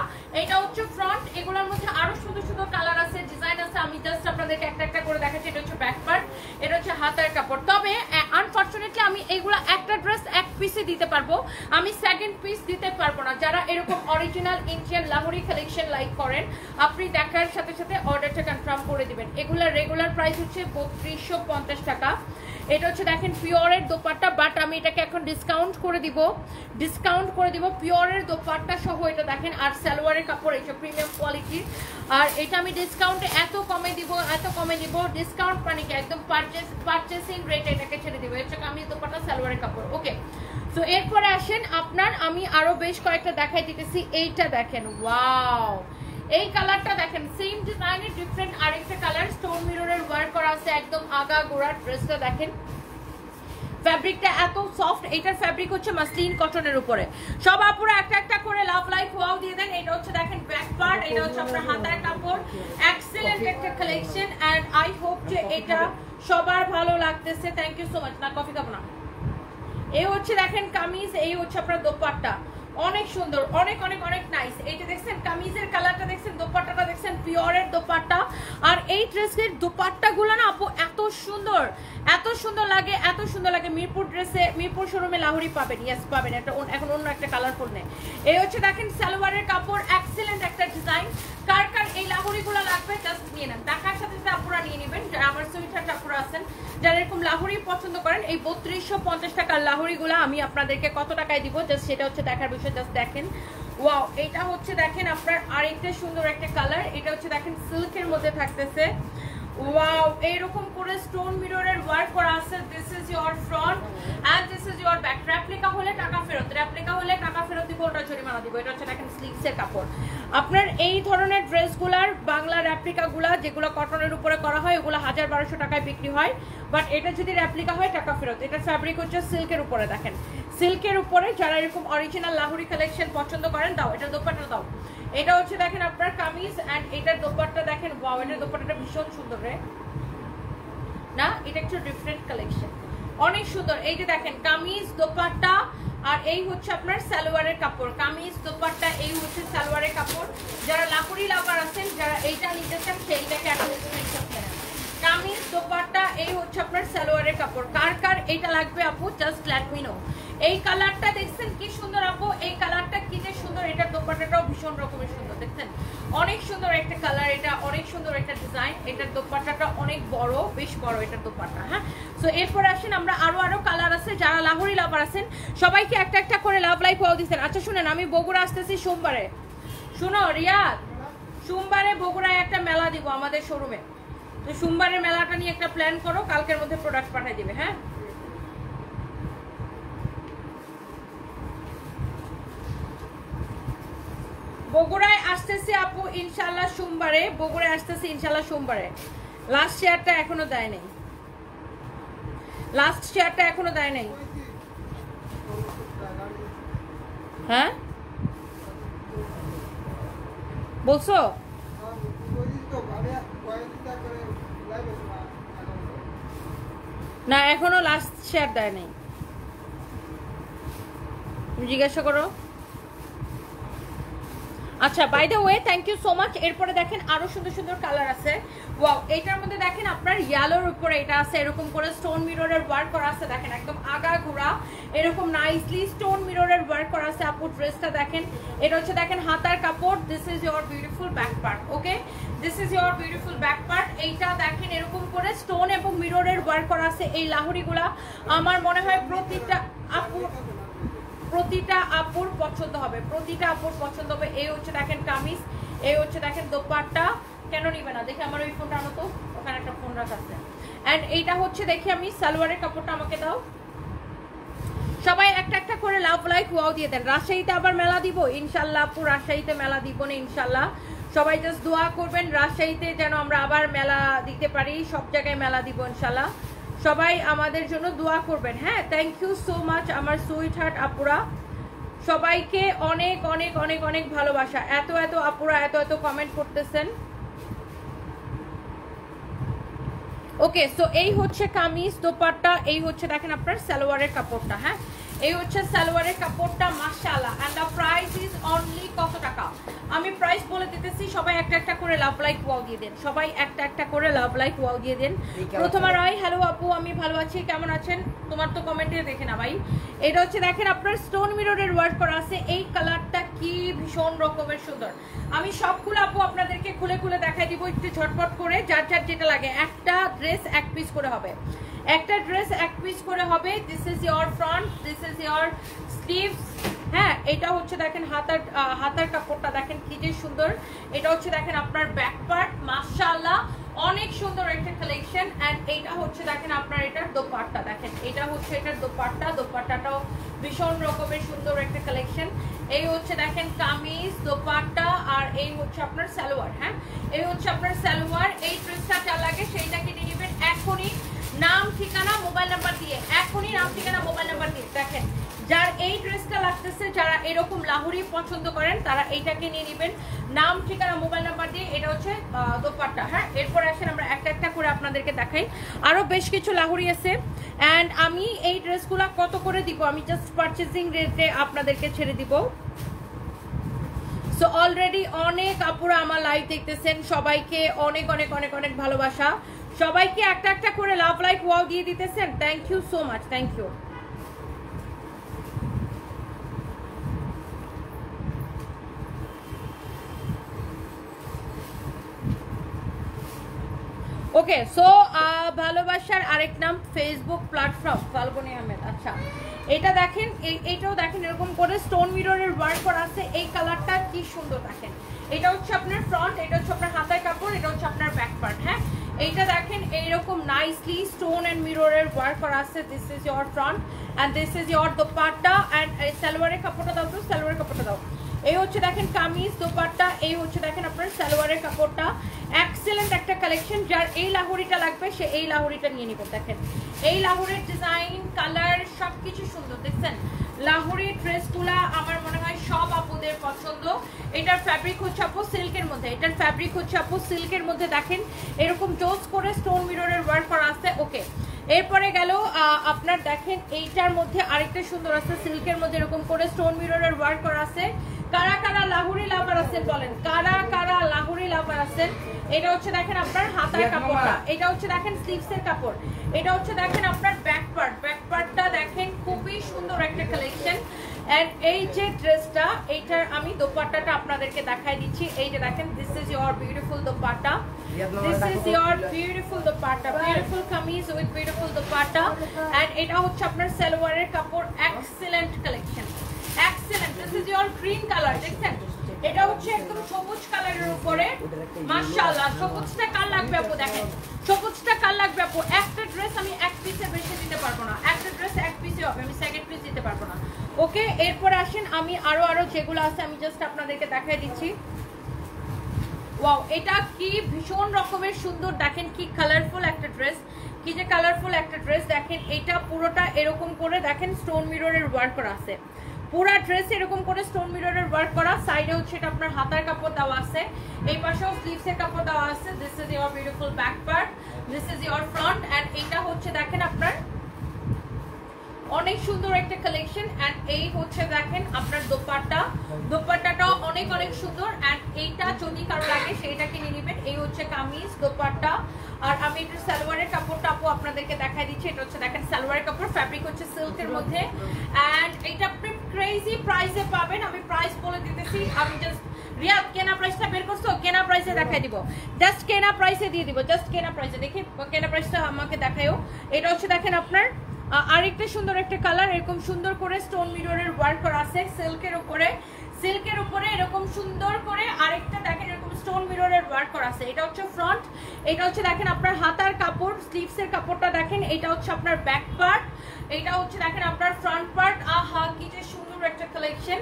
এটা হচ্ছে ফ্রন্ট। এগুলোর মধ্যে আরো সুন্দর সুন্দর কালার আছে, ডিজাইন আছে, আমি জাস্ট আপনাদেরকে একটা একটা করে দেখাচ্ছি। এটা হচ্ছে ব্যাক পার্ট, এটা হচ্ছে হাতের কাপড়। তবে আনফরচুনেটলি আমি এগুলো একটা ড্রেস এক পিসে দিতে পারবো, আমি সেকেন্ড পিস দিতে পারবো না। যারা এরকম original Indian Lahori collection like করেন, আপনি দেখার সাথে সাথে অর্ডারটা কনফার্ম করে দিবেন। এগুলোর রেগুলার প্রাইস হচ্ছে 3250 টাকা। এটা হচ্ছে দেখেন পিওরের দোপাট্টা, বাট আমি এটাকে এখন ডিসকাউন্ট করে দিব পিওরের দোপাট্টা সহ। এটা দেখেন, আর সালোয়ারের কাপড় এটা প্রিমিয়াম কোয়ালিটির। আর এটা আমি ডিসকাউন্টে এত কমে দিব, ডিসকাউন্ট মানে কি একদম পারচেসিং রেট এটাকে ছেড়ে দিব। এটা আমি দোপাট্টা সালোয়ারের কাপড়। ওকে, তো এরপরে আসেন আপনার আমি আরো বেশ কয়েকটা দেখাই দিতেছি। এইটা দেখেন, ওয়াও, এই কালারটা দেখেন, সেম ডিজাইনের ডিফারেন্ট আরেকটা কালার, স্টোন মিররের ওয়ার্ক করা আছে একদম আগা গোড়া। ড্রেসটা দেখেন, ফ্যাব্রিকটা এত সফট। এটার ফ্যাব্রিক হচ্ছে মাসলিন কটনের উপরে। সব আপুরা একটা একটা করে লাভ লাইক ওয়াও দিয়ে দেন। এটা হচ্ছে দেখেন ব্যাক পার্ট, এটা হচ্ছে আপনার হাতার কাপড়। এক্সেলেন্ট একটা কালেকশন এন্ড আই হোপ যে এটা সবার ভালো লাগতেছে। Thank you so much. না কফি খাবো না। এই হচ্ছে দেখেন কামিজ, এই হচ্ছে আপনার দোপাট্টা, অনেক সুন্দর, অনেক অনেক অনেক নাইস। এই যে দেখছেন কামিজের কালারটা দেখছেন, দোপাট্টাটা দেখছেন, পিওরের দোপাট্টা। আর এই ড্রেসের দোপাট্টাগুলো না আপু এত সুন্দর, এত সুন্দর লাগে, এত সুন্দর লাগে। মিরপুর ড্রেসে, মিরপুর শোরুমে লাহোরি পাবেন, ইয়েস পাবেন। এটা এখন অন্য একটা কালারফুল নেই। এই হচ্ছে দেখেন সালোয়ারের কাপড়, এক্সেলেন্ট একটা ডিজাইন। কার কার এই লাহোরিগুলো লাগবে জাস্ট নিয়ে নেন, দেখার সাথে সাথে আপুরা নিয়ে নেবেন। যারা আমার সুইটার আপুরা আছেন, যারা এরকম লাহোরি পছন্দ করেন, এই 3250 টাকার লাহোরিগুলো আমি আপনাদেরকে কত টাকায় দিব জাস্ট সেটা হচ্ছে দেখার বিষয়। জাস্ট দেখেন, ওয়াও, এটা হচ্ছে দেখেন আপনার আরেকটা সুন্দর একটা কালার। এটা হচ্ছে দেখেন সিল্কের মধ্যে থাকতেছে, ওয়াও, এইরকম করে স্টোন মিররের ওয়ার্ক করা আছে। This is your front and this is your back. Replica হলে টাকা ফেরত, দিব, ওটা জরিমানা দিব। এটা হচ্ছে দেখেন স্লিভসের কাপড়। আপনার এই ধরনের ড্রেসগুলার বাংলা রেপ্লিকাগুলা যেগুলো কটনের উপরে করা হয়, ওগুলো 1000-1200 টাকায় বিক্রি হয়, বাট এটা যদি রেপ্লিকা হয় টাকা ফেরত। এটার ফ্যাব্রিক হচ্ছে সিল্কের উপরে, দেখেন সিল্কের উপরে। যারা এরকম অরিজিনাল লাহোরি কালেকশন পছন্দ করেন, দাও এটা দোপাট্টা দাও। এটা হচ্ছে দেখেন আপনার কামিজ এন্ড এটার দোপাট্টা দেখেন, ওয়াও, এটার দোপাট্টাটা ভীষণ সুন্দর রে না, এটা একটু ডিফারেন্ট কালেকশন, অনেক সুন্দর। এই যে দেখেন কামিজ দোপাট্টা, আর এই হচ্ছে আপনার সালোয়ারের কাপড়। কামিজ দোপাট্টা, এই হচ্ছে সালোয়ারের কাপড়। যারা লাহোরি লাভার আছেন, যারা এইটা নিতে চান, সেইটাকে এখন স্ক্রিনশট নেন। কামিজ দোপাট্টা, এই হচ্ছে আপনার সালোয়ারের কাপড়। কার কার এটা লাগবে আপু জাস্ট লেট মি নো। এই কালারটা দেখছেন কি সুন্দর আপু, এই কালারটা কি যে সুন্দর। এটার দোপাট্টাটাও ভীষণ রকমের সুন্দর, দেখছেন অনেক সুন্দর একটা কালার, এটা অনেক সুন্দর একটা ডিজাইন। এটার দোপাট্টাটা অনেক বড়, বেশ বড় এটার দোপাট্টা। হ্যাঁ, সো এরপর আসেন আমরা আরো কালার আছে। যারা লাহোরি লাভার আছেন সবাইকে একটা একটা করে লাভ লাইক ওয়াও দিচ্ছেন। আচ্ছা শুনেন, আমি বগুড়া আসতেছি সোমবারে, শুনো রিয়াদ, সোমবারে বগুড়ায় একটা মেলা দিব আমাদের শোরুমে। তো সোমবারের মেলাটা নিয়ে একটা প্ল্যান করো, কালকের মধ্যে প্রোডাক্ট পাঠিয়ে দিবে। হ্যাঁ, বগুড়ায় আসতেছি আপু ইনশাআল্লাহ সোমবারে, বগুড়ায় আসতেছি ইনশাআল্লাহ সোমবারে। লাস্ট শেয়ারটা এখনো দেয় নাই, লাস্ট শেয়ারটা এখনো দেয় নাই। হ্যাঁ বলছো, না এখনো লাস্ট শেয়ার দেয় নাই, তুমি জিজ্ঞাসা করো। আচ্ছা by the way thank you so much. এরপরে দেখেন আরো সুন্দর সুন্দর কালার আছে। ওয়াও, এটার মধ্যে দেখেন আপনার ইয়েলোর উপরে এটা আছে এরকম করে স্টোন মিররের ওয়ার্ক করা আছে। দেখেন একদম আগা ঘোরা এরকম নাইসলি স্টোন মিররের ওয়ার্ক করা আছে। আপু ড্রেসটা দেখেন, এটা হচ্ছে দেখেন হাতার কাপড়। This is your beautiful back part. Okay, this is your beautiful back part. এইটা দেখেন এরকম করে স্টোন এবং মিররের ওয়ার্ক করা আছে। এই লাহুরিগুলা আমার মনে হয় প্রতিটা আপুর পছন্দ হবে, প্রতিটা আপুর পছন্দ হবে। এই হচ্ছে দেখেন কামিজ, এই হচ্ছে দেখেন দোপাট্টা। কেন নিবে না? দেখে আমার ওই ফোনটা আনো তো, ওখানে একটা ফোন রাখা আছে। এন্ড এইটা হচ্ছে দেখি আমি সালোয়ারের কাপড়টা আমাকে দাও। সবাই একটা একটা করে লাভ লাইক ওয়াও দিয়ে দেন। রাজশাহীতে আবার মেলা দিব ইনশাল্লাহ আপু, রাজশাহীতে মেলা দিব না ইনশাল্লাহ। সবাই জাস্ট দোয়া করবেন রাজশাহীতে যেন আমরা আবার মেলা দিতে পারি। সব জায়গায় মেলা দিব ইনশাল্লাহ। সবাই আমাদের জন্য দোয়া করবেন। হ্যাঁ, থ্যাংক ইউ সো মাচ আমার সুইট হার্ট আপুরা। সবাইকে অনেক অনেক অনেক অনেক ভালোবাসা। এত এত আপুরা এত এত কমেন্ট করতেছেন। ওকে, সো এই হচ্ছে কামিজ দোপাট্টা, এই হচ্ছে দেখেন আপনার সালোয়ারের কাপড়টা। হ্যাঁ, এই হচ্ছে সালোয়ারের কাপড়টা মাশাআল্লাহ। And the price is only কত টাকা আমি প্রাইস বলে দিতেছি। সবাই একটা একটা করে লাভ লাইক ওয়াও দিয়ে দেন। সবাই একটা একটা করে লাভ লাইক ওয়াও দিয়ে দেন। প্রথমা রায়, হ্যালো আপু, আমি ভালো আছি, কেমন আছেন? তোমার তো কমেন্টে দেখে না ভাই। এটা হচ্ছে দেখেন আপনার স্টোন মিররের ওয়ার্ক করা আছে। এই কালারটা কি ভীষণ রকমের সুন্দর। আমি সবগুলো আপু আপনাদেরকে খুলে খুলে দেখাই দিব একটু ঝটপট করে, যার যার যেটা লাগে। একটা ড্রেস এক পিস করে হবে, একটা ড্রেস এক পিস করে হবে। This is your front, this is your sleeves. হ্যাঁ, এটা হচ্ছে দেখেন হাতার কাপড়টা দেখেন কি যে সুন্দর। এটা হচ্ছে দেখেন আপনার ব্যাক পার্ট মাশাআল্লাহ, অনেক সুন্দর একটা কালেকশন। এন্ড এইটা হচ্ছে দেখেন আপনার এটার দোপাট্টা। দেখেন এটা হচ্ছে এটার দোপাট্টা, দোপাট্টাটাও ভীষণ রকমের সুন্দর একটা কালেকশন। এই হচ্ছে দেখেন কামিজ দোপাট্টা, আর এই হচ্ছে আপনার সালোয়ার। হ্যাঁ, এই হচ্ছে আপনার সালোয়ার। এই ড্রেসটা যা লাগে সেইটাকে নিয়ে নেবেন এখনই, নাম ঠিকানা মোবাইল নাম্বার দিয়ে। এখনই নাম ঠিকানা মোবাইল নাম্বার দিয়ে। দেখেন যার এই ড্রেসটা লাগতেছে, যারা এরকম লাহুরি পছন্দ করেন তারা এইটাকে নিয়ে নেবেন নাম ঠিকানা মোবাইল নাম্বার দিয়ে। এটা হচ্ছে দোপাট্টা। হ্যাঁ, এরপর আসেন আমরা একটা একটা করে আপনাদেরকে দেখাই। আরো বেশ কিছু লাহুরি আছে। এন্ড আমি এই ড্রেসগুলো কত করে দিব আমি জাস্ট পারচেজিং রেটে আপনাদেরকে ছেড়ে দিব। সো অলরেডি অনেক আপুরা আমার লাইভ দেখতেছেন, সবাইকে অনেক অনেক অনেক অনেক ভালোবাসা। সবাইকে একটা একটা করে লাভ লাইক ওয়াও দিয়ে দিতেছেন। Thank you so much, thank you. Okay, so ভালোবাসার আরেক নাম ফেসবুক প্ল্যাটফর্ম ফাল্গুনি আহমেদ। আচ্ছা, এটা দেখেন, এইটাও দেখেন এরকম করে স্টোন মিররের ওয়ার্ক করা আছে। এই কালারটা কি সুন্দর দেখেন। এটা হচ্ছে আপনার ফ্রন্ট, এটা হচ্ছে আপনার হাতার কাপড়, এটা হচ্ছে আপনার ব্যাক পার্ট। হ্যাঁ, এইটা দেখেন এইরকম নাইসলি স্টোন এন্ড মিররের ওয়ার্ক করা আছে। This is your front and this is your dupatta. And সালোয়ারের কাপড়টা দাও তো, সালোয়ারের কাপড়টা দাও। এই হচ্ছে দেখেন কামিজ দোপাট্টা, এই হচ্ছে দেখেন আপনার সালোয়ারের কাপড়টা। এক্সেলেন্ট একটা কালেকশন। যার এই লাহুরিটা লাগবে সে এই লাহুরিটা নিয়ে নেবেন। দেখেন এই লাহুরির ডিজাইন, কালার সবকিছু সুন্দর। দেখছেন লাহুরির ড্রেসগুলা আমার মনে হয় সব আপুদের পছন্দ। এটার ফ্যাব্রিক হচ্ছে আপু সিল্কের মধ্যে, এটার ফ্যাব্রিক হচ্ছে আপু সিল্কের মধ্যে। দেখেন এরকম জোস করে স্টোন মিররের ওয়ার্ক করা আছে। ওকে, এরপরে গেল আপনার দেখেন এইটার মধ্যে আরেকটা সুন্দর আছে, সিল্কের মধ্যে এরকম করে স্টোন মিররের ওয়ার্ক করা আছে। কারা কারা লাহুরি লাভার আছেন বলেন, কারা কারা লাহুরি লাভার আছেন? এটা হচ্ছে দেখেন আপনার হাতার কাপড়টা, এটা হচ্ছে দেখেন স্লিভসের কাপড়, এটা হচ্ছে দেখেন আপনার ব্যাক পার্ট। ব্যাক পার্টটা দেখেন খুবই সুন্দর একটা কালেকশন। এন্ড এই যে ড্রেসটা, এইটার আমি দোপাট্টাটা আপনাদেরকে দেখাই দিচ্ছি। এই যে দেখেন, this is your beautiful dupatta, this is your beautiful dupatta, beautiful kameez with beautiful dupatta. And এটা হচ্ছে আপনার সালোয়ারের কাপড়। Excellent collection, excellent. This is your green colour. দেখছেন এটা হচ্ছে একদম সবুজ কালারের উপরে মাশাআল্লাহ। সবুজটা কার লাগবে আপু? দেখেন সবুজটা কার লাগবে আপু? একটা ড্রেস আমি এক পিসের বেশি দিতে পারবো না, একটা ড্রেস এক পিসে হবে, আমি সেকেন্ড পিস দিতে পারবো না। ওকে, এরপর আসেন আমি আরো যেগুলো আছে আমি জাস্ট আপনাদেরকে দেখাই দিচ্ছি। ওয়াও, এটা কি ভীষণ রকমের সুন্দর। দেখেন কি কালারফুল একটা ড্রেস, কি যে কালারফুল একটা ড্রেস। দেখেন এটা পুরোটা এরকম করে দেখেন স্টোন মিররের ওয়ার্ক করা আছে। পুরা ড্রেস এরকম করে স্টোন মিররের ওয়ার্ক করা। সাইডে হচ্ছে এটা আপনার হাতার কাপড় দেওয়া আছে, এই পাশেও স্লিভসের কাপড় দেওয়া আছে। This is your beautiful back part, this is your front. And এটা হচ্ছে দেখেন আপনার অনেক সুন্দর একটা কালেকশন। এন্ড এই হচ্ছে দেখেন আপনার দোপাট্টাটাও অনেক অনেক সুন্দর। এন্ড এইটা যদি কারো লাগে সেইটা কিনে নেবেন। এই হচ্ছে কামিজ, দোপাট্টা। আর আমি একটু সালোয়ারের কাপড়টা আপু আপনাদেরকে দেখাই দিচ্ছি। এটা হচ্ছে দেখেন সালোয়ারের কাপড়, ফ্যাব্রিক হচ্ছে সিল্কের মধ্যে। এন্ড এটা আপনি ক্রেজি প্রাইসে পাবেন। আমি প্রাইস বলে দিতেছি, আমি জাস্ট রিয়াদ কেনা প্রাইসটা বের করছো, কেনা প্রাইসে দেখাই দিব, জাস্ট কেনা প্রাইসে দিয়ে দিব, জাস্ট কেনা প্রাইসে। দেখি কেনা প্রাইসটা আমাকে দেখায়ও। এটা হচ্ছে দেখেন আপনার আরেকটা সুন্দর একটা কালার, এরকম সুন্দর করে স্টোন মিররের ওয়ার্ক করা আছে সিল্কের উপরে এরকম সুন্দর করে। আরেকটা দেখেন এরকম স্টোন মিররের ওয়ার্ক করা আছে। এটা হচ্ছে ফ্রন্ট, এটা হচ্ছে দেখেন আপনার হাতার কাপড়, স্লিভসের কাপড়টা দেখেন। এটা হচ্ছে আপনার ব্যাক পার্ট, এটা হচ্ছে দেখেন আপনার ফ্রন্ট পার্ট। আহা কি যে সুন্দর একটা কালেকশন।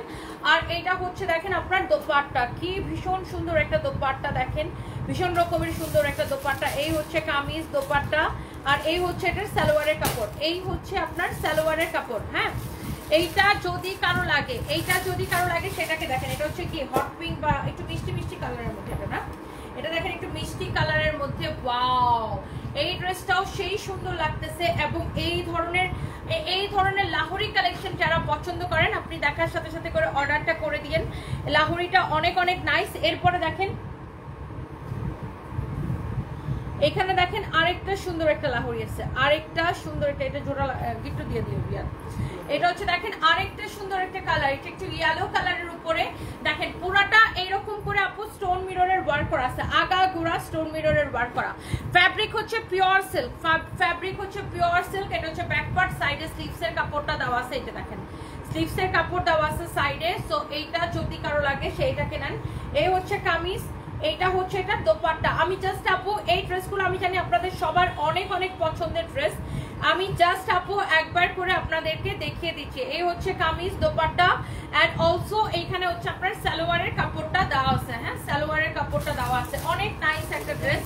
আর এটা হচ্ছে দেখেন আপনার দোপাট্টা, কি ভীষণ সুন্দর একটা দোপাট্টা দেখেন, ভীষণ রকমের সুন্দর একটা দোপাট্টা। এই হচ্ছে কামিজ, দোপাট্টা। আর এই হচ্ছে এটার সালোয়ারের কাপড়, এই হচ্ছে আপনার সালোয়ারের কাপড়। হ্যাঁ, এইটা যদি কারো লাগে সেটাকে দেখেন। এটা হচ্ছে কি হট পিঙ্ক বা একটু মিষ্টি মিষ্টি কালারের মধ্যে, এটা না, এটা দেখেন একটু মিষ্টি কালারের মধ্যে। ওয়াও, এই ড্রেসটাও সেই সুন্দর লাগতেছে। এবং এই ধরনের লাহোরি কালেকশন যারা পছন্দ করেন, আপনি দেখার সাথে সাথে করে অর্ডারটা করে দিয়েন। লাহোরিটা অনেক অনেক নাইস। এরপরে দেখেন এখানে দেখেন আরেকটা সুন্দর একটা লাহোরি আছে, আরেকটা সুন্দর একটা, এটা জোড়া গিফট দিয়ে দিও রিয়া। এটা হচ্ছে দেখেন আরেকটা সুন্দর একটা কালার, এটা একটু ইয়েলো কালারের উপরে দেখেন পুরাটা এইরকম করে আপু স্টোন মিররের ওয়ার্ক করা আছে, আগা গোড়া স্টোন মিররের ওয়ার্ক করা। ফ্যাব্রিক হচ্ছে পিওর সিল্ক, এটা হচ্ছে ব্যাক পার্ট, সাইডে স্লিভসের কাপড়টা দেওয়া আছে। এটা দেখেন স্লিভসের কাপড় দেওয়া আছে সাইডে। সো এইটা যদি কারো লাগে সেইটাকে নেন। এই হচ্ছে কামিজ, এইটা হচ্ছে এটা দোপাট্টা। আমি জাস্ট আপু এই ড্রেসগুলো আমি জানি আপনাদের সবার অনেক অনেক পছন্দের ড্রেস, আমি জাস্ট আপু একবার করে আপনাদেরকে দেখিয়ে দিচ্ছি। এই হচ্ছে কামিজ, দোপাট্টা। এন্ড অলসো এইখানে হচ্ছে আপনার সালোয়ারের কাপড়টা দেওয়া আছে। হ্যাঁ, সালোয়ারের কাপড়টা দেওয়া আছে, অনেক নাইস একটা ড্রেস।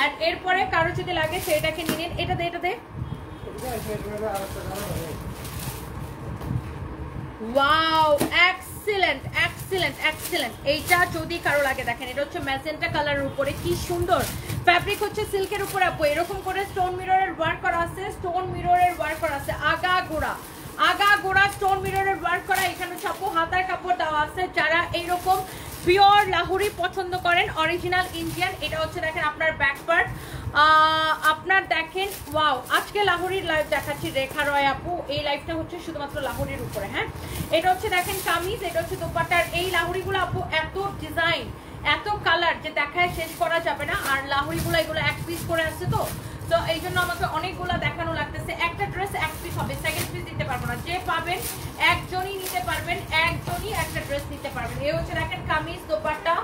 এন্ড এরপরে কারো যদি লাগে সেটাকে নিয়ে নিন। এটা দে ওয়াও, এক্সিলেন্ট। এইটা যদি কারো লাগে দেখেন, এটা হচ্ছে ম্যাজেন্টা কালারের উপরে, কি সুন্দর ফ্যাব্রিক হচ্ছে সিল্কের উপরে আপু এরকম করে স্টোন মিররের ওয়ার্ক করা আছে, আগা গোড়া স্টোন মিররের ওয়ার্ক করা। এখানে হচ্ছে আপু হাতার কাপড় দেওয়া আছে। যারা এইরকম পিওর লাহোরি পছন্দ করেন, অরিজিনাল ইন্ডিয়ান, এটা হচ্ছে দেখেন আপনার ব্যাক পার্ট। আপনার দেখেন ওয়াও, আজকে লাহোরির লাইভ দেখাচ্ছি রেখা রয় আপু, এই লাইভটা হচ্ছে শুধুমাত্র লাহোরির উপরে। হ্যাঁ, এটা হচ্ছে দেখেন কামিজ, এটা হচ্ছে দোপাট্টার। এই লাহোরিগুলো আপু এত ডিজাইন, এত কালার যে দেখায় শেষ করা যাবে না। আর লাহোরিগুলো এগুলো এক পিস করে আসছে, তো এই জন্য আমাকে অনেকগুলো দেখানো লাগতেছে। একটা ড্রেস এক পিস হবে, সেকেন্ড পিস দিতে পারবো না। যে পাবেন একজনই নিতে পারবেন, একজনই একটা ড্রেস নিতে পারবেন। এই হচ্ছে দেখেন কামিজ, দোপাট্টা।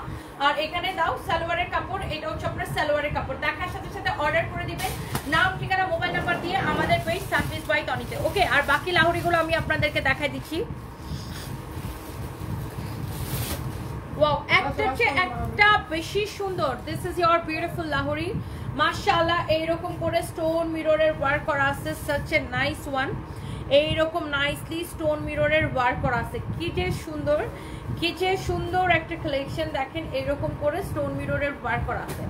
আর এখানে দাও সালোয়ারের কাপড়, এটা হচ্ছে আপনার সালোয়ারের কাপড়। দেখার সাথে সাথে অর্ডার করে দিবেন, নাম ঠিকানা মোবাইল নাম্বার দিয়ে আমাদের পেজ সার্ভিস বাই তনিতে। ওকে, আর বাকি লাহোরিগুলো আমি আপনাদেরকে দেখাই দিচ্ছি। ওয়াও, একটা চেয়ে একটা বেশি সুন্দর। This is your beautiful Lahori, মাশাআল্লাহ। এইরকম করে স্টোন মিররের ওয়ার্ক করা আছে, সাচ এ নাইস ওয়ান। এইরকম নাইসলি স্টোন মিররের ওয়ার্ক করা আছে, কি যে সুন্দর একটা কালেকশন দেখেন। এইরকম করে স্টোন মিররের ওয়ার্ক করা আছে।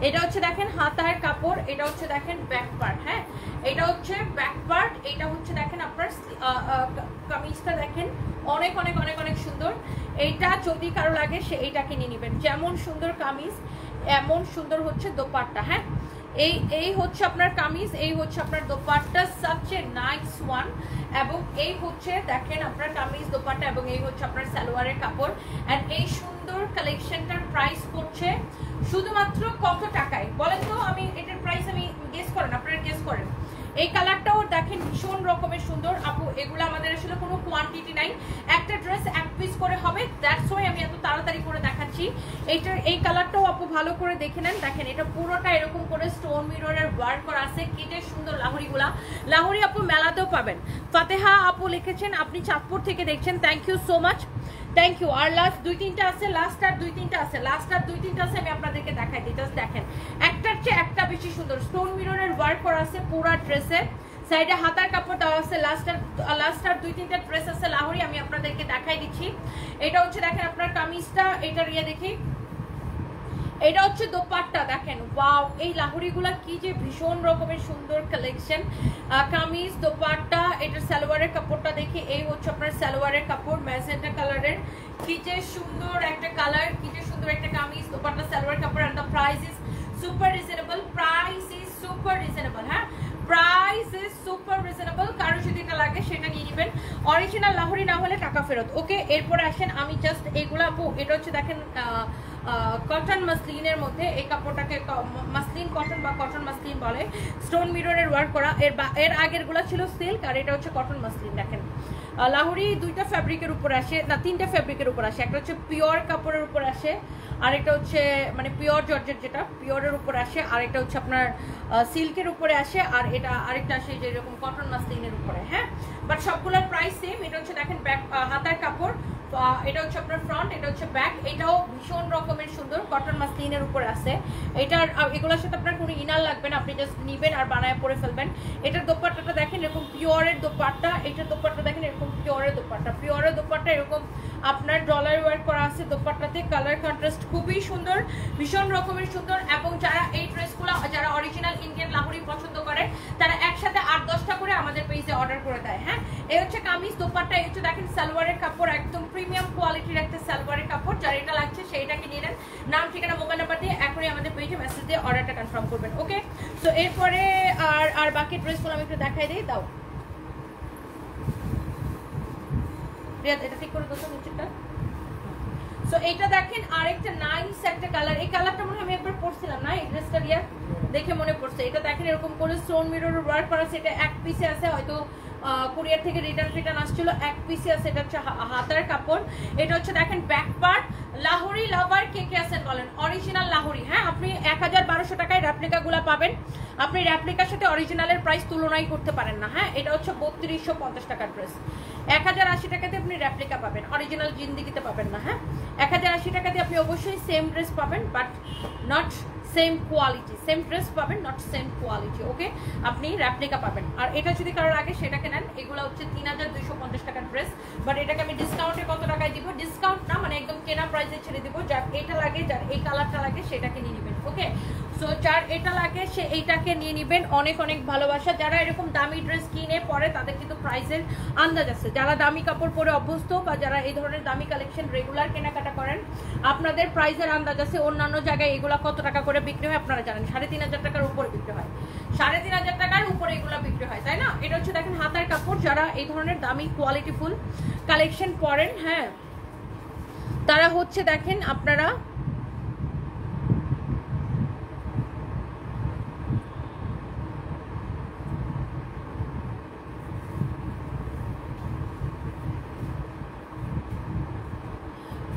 এটা হচ্ছে দেখেন হাতার কাপড়, এটা হচ্ছে দেখেন ব্যাক পার্ট। হ্যাঁ, এটা হচ্ছে ব্যাক পার্ট, এটা হচ্ছে দেখেন আপনার কামিজটা দেখেন অনেক অনেক অনেক অনেক সুন্দর। এইটা যদি কারো লাগে সে এইটাকে নিয়ে নেবেন। যেমন সুন্দর কামিজ এমন সুন্দর হচ্ছে দোপাট্টা। হ্যাঁ, এই হচ্ছে আপনার কামিজ, এই হচ্ছে আপনার dupatta, such a nice one. এবং এই হচ্ছে দেখেন আপনার কামিজ, দোপাট্টা, এবং এই হচ্ছে আপনার সালোয়ারের কাপড়। এন্ড এই সুন্দর কালেকশনটার প্রাইস পড়ছে শুধুমাত্র কত টাকায় বলেন তো? আমি এটার প্রাইস আমি গেস করেন, আপনারা গেস করেন। এই কালারটাও দেখেন ভীষণ রকমের সুন্দর আপু। এগুলো আমাদের আসলে কোনো কোয়ান্টিটি নাই, একটা ড্রেস এক পিস করে হবে, দ্যাটস ওয়াই আমি এত তাড়াতাড়ি করে দেখাচ্ছি। এই কালারটাও আপু ভালো করে দেখে নেন। দেখেন এটা পুরোটা এরকম করে স্টোন মিররের ওয়ার্ক করা আছে, কি যে সুন্দর লাহোরিগুলা। লাহোরি আপু মেলাতেও পাবেন। ফাতেহা আপু লিখেছেন আপনি চাঁদপুর থেকে দেখছেন, thank you so much, thank you. আর লাস্ট দুই তিনটা আছে, লাস্ট আর দুই তিনটা আছে, আমি আপনাদেরকে দেখাই দিই। জাস্ট দেখেন একটার চেয়ে একটা বেশি সুন্দর স্টোন মিররের ওয়ার্ক করা আছে পুরা ড্রেসে। সাইডে হাতার কাপড় দেওয়া আছে, লাস্ট আর দুই তিনটা ড্রেস আছে লাহোরি, আমি আপনাদেরকে দেখাই দিচ্ছি। এটা হচ্ছে দেখেন আপনার কামিজটা, এটা রিয়া দেখি, এটা হচ্ছে দোপাট্টা দেখেন, ওয়াও এই লাহুরিগুলা কি যে ভীষণ রকমের সুন্দর কালেকশন। কামিজ দোপাট্টা, এটার সালোয়ারের কাপড়টা দেখি, এই হচ্ছে আপনার সালোয়ারের কাপড় ম্যাজেন্টা কালারের, কি যে সুন্দর একটা কালার, কি যে সুন্দর একটা কামিজ দোপাট্টা সালোয়ার কাপড়। And the price is super reasonable, price is super reasonable. হ্যাঁ, প্রাইস ইজ সুপার রিজনেবল, কারো যদি এটা লাগে সেটা নিয়ে নেবেন। অরিজিনাল লাহোরি না হলে টাকা ফেরত। ওকে, এরপরে আসেন আমি জাস্ট এইগুলা আপু, এটা হচ্ছে দেখেন কটন মাসলিনের মধ্যে, এই কাপড়টাকে মাসলিন কটন বা কটন মাসলিন বলে, স্টোন মিররের ওয়ার্ক করা। এর আগের গুলা ছিল সিল্ক, আর এটা হচ্ছে কটন মাসলিন। দেখেন লাহোরি দুইটা ফ্যাব্রিকের উপর আসে, না তিনটা ফ্যাব্রিকের উপর আসে, একটা হচ্ছে পিওর কাপড়ের উপর আসে, আরেকটা হচ্ছে মানে পিওর জর্জেট যেটা পিওরের উপর আসে, আরেকটা হচ্ছে আপনার সিল্কের উপরে আসে, আর এটা আরেকটা আসে যে এরকম কটন মাসলিনের উপরে। হ্যাঁ, বাট সবগুলোর প্রাইস সেম। এটা হচ্ছে দেখেন ব্যাক হাতার কাপড়, এটা হচ্ছে আপনার ফ্রন্ট, এটা হচ্ছে ব্যাক। এটাও ভীষণ রকমের সুন্দর কটন মাসলিনের উপরে আছে। এটার এগুলোর সাথে আপনার কোনো ইনার লাগবে না, আপনি জাস্ট নিবেন আর বানায় পরে ফেলবেন। এটার দোপাট্টাটা দেখেন এরকম পিওরের দোপাট্টা, এটার দোপাট্টা দেখেন এরকম পিওরের দোপাট্টা, পিওরের দোপাট্টা এরকম আপনার ডলার ওয়ার্ক করা আছে দোপাট্টাতে। কালার কন্ট্রাস্ট খুবই সুন্দর, ভীষণ রকমের সুন্দর। এবং যারা এই ড্রেসগুলো, যারা অরিজিনাল ইন্ডিয়ান লাহোরি পছন্দ করে, তারা একসাথে 8-10টা করে আমাদের পেজে অর্ডার করে দেয়। হ্যাঁ, এই হচ্ছে কামিজ দোপাট্টা, এই হচ্ছে দেখেন সালোয়ারের কাপড়, একদম প্রিমিয়াম কোয়ালিটির একটা সালোয়ারের কাপড়। যার এটা লাগছে সেইটাকে নিয়ে নেন, নাম ঠিকানা মোবাইল নাম্বার দিয়ে এখনই আমাদের পেজে মেসেজ দিয়ে অর্ডারটা কনফার্ম করবেন। ওকে, সো এরপরে আর বাকি ড্রেসগুলো আমি একটু দেখাই দিই। দাও রিয়াদ, এটা ঠিক করে দাও তো নিচেরটা। সো এইটা দেখেন আরেকটা নাইস একটা কালার, এই কালারটা মনে হয় আমি একবার পরছিলাম না এই ড্রেসটা, রিয়াদ দেখে মনে পড়ছে। এটা দেখেন এরকম করে স্টোন মিরর ওয়ার্ক করা আছে, এটা এক পিসে আছে, হয়তো কুরিয়ার থেকে রিটার্ন আসছিল, এক পিসে আছে। এটা হচ্ছে হাতার কাপড়, এটা হচ্ছে দেখেন ব্যাক পার্ট। লাহোরি লাভার কে কে আছেন বলেন, অরিজিনাল লাহোরি। হ্যাঁ, আপনি 1000-1200 টাকায় রেপ্লিকা গুলা পাবেন, আপনি রেপ্লিকার সাথে অরিজিনালের প্রাইস তুলনাই করতে পারেন না। হ্যাঁ, এটা হচ্ছে 3250 টাকার ড্রেস, 1080 টাকাতে আপনি রেপ্লিকা পাবেন, অরিজিনাল জিন্দিগিতে পাবেন না। হ্যাঁ, 1080 টাকাতে আপনি অবশ্যই সেম ড্রেস পাবেন, but not same quality, same dress পাবেন নট সেম কোয়ালিটি। ওকে, আপনি রেপ্লিকা পাবেন। আর এটা যদি কারোর আগে সেটাকে নেন, এগুলো হচ্ছে 3250 টাকার ড্রেস, বাট এটাকে আমি ডিসকাউন্টে কত টাকায় দিব, ডিসকাউন্ট না মানে একদম কেনা প্রাইসে ছেড়ে দিব। যার এটা লাগে, যার এই কালারটা লাগে সেটাকে নিয়ে নেবেন। ওকে, সো যার এটা লাগে সে এইটাকে নিয়ে নেবেন। অনেক অনেক ভালোবাসা। যারা এরকম দামি ড্রেস কিনে পরে তাদের কিন্তু প্রাইসের আন্দাজ আছে, যারা দামি কাপড় পরে অভ্যস্ত বা যারা এই ধরনের দামি কালেকশন রেগুলার কেনাকাটা করেন, আপনাদের প্রাইসের আন্দাজ আছে। অন্যান্য জায়গায় এগুলা কত টাকা করে বিক্রি হয় আপনারা জানেন, 3500 টাকার উপরে বিক্রি হয়, 3500 টাকার উপরে এগুলা বিক্রি হয়, তাই না? এটা হচ্ছে দেখেন হাতার কাপড়। যারা এই ধরনের দামি কোয়ালিটিফুল কালেকশন পরেন, হ্যাঁ, তারা হচ্ছে দেখেন আপনারা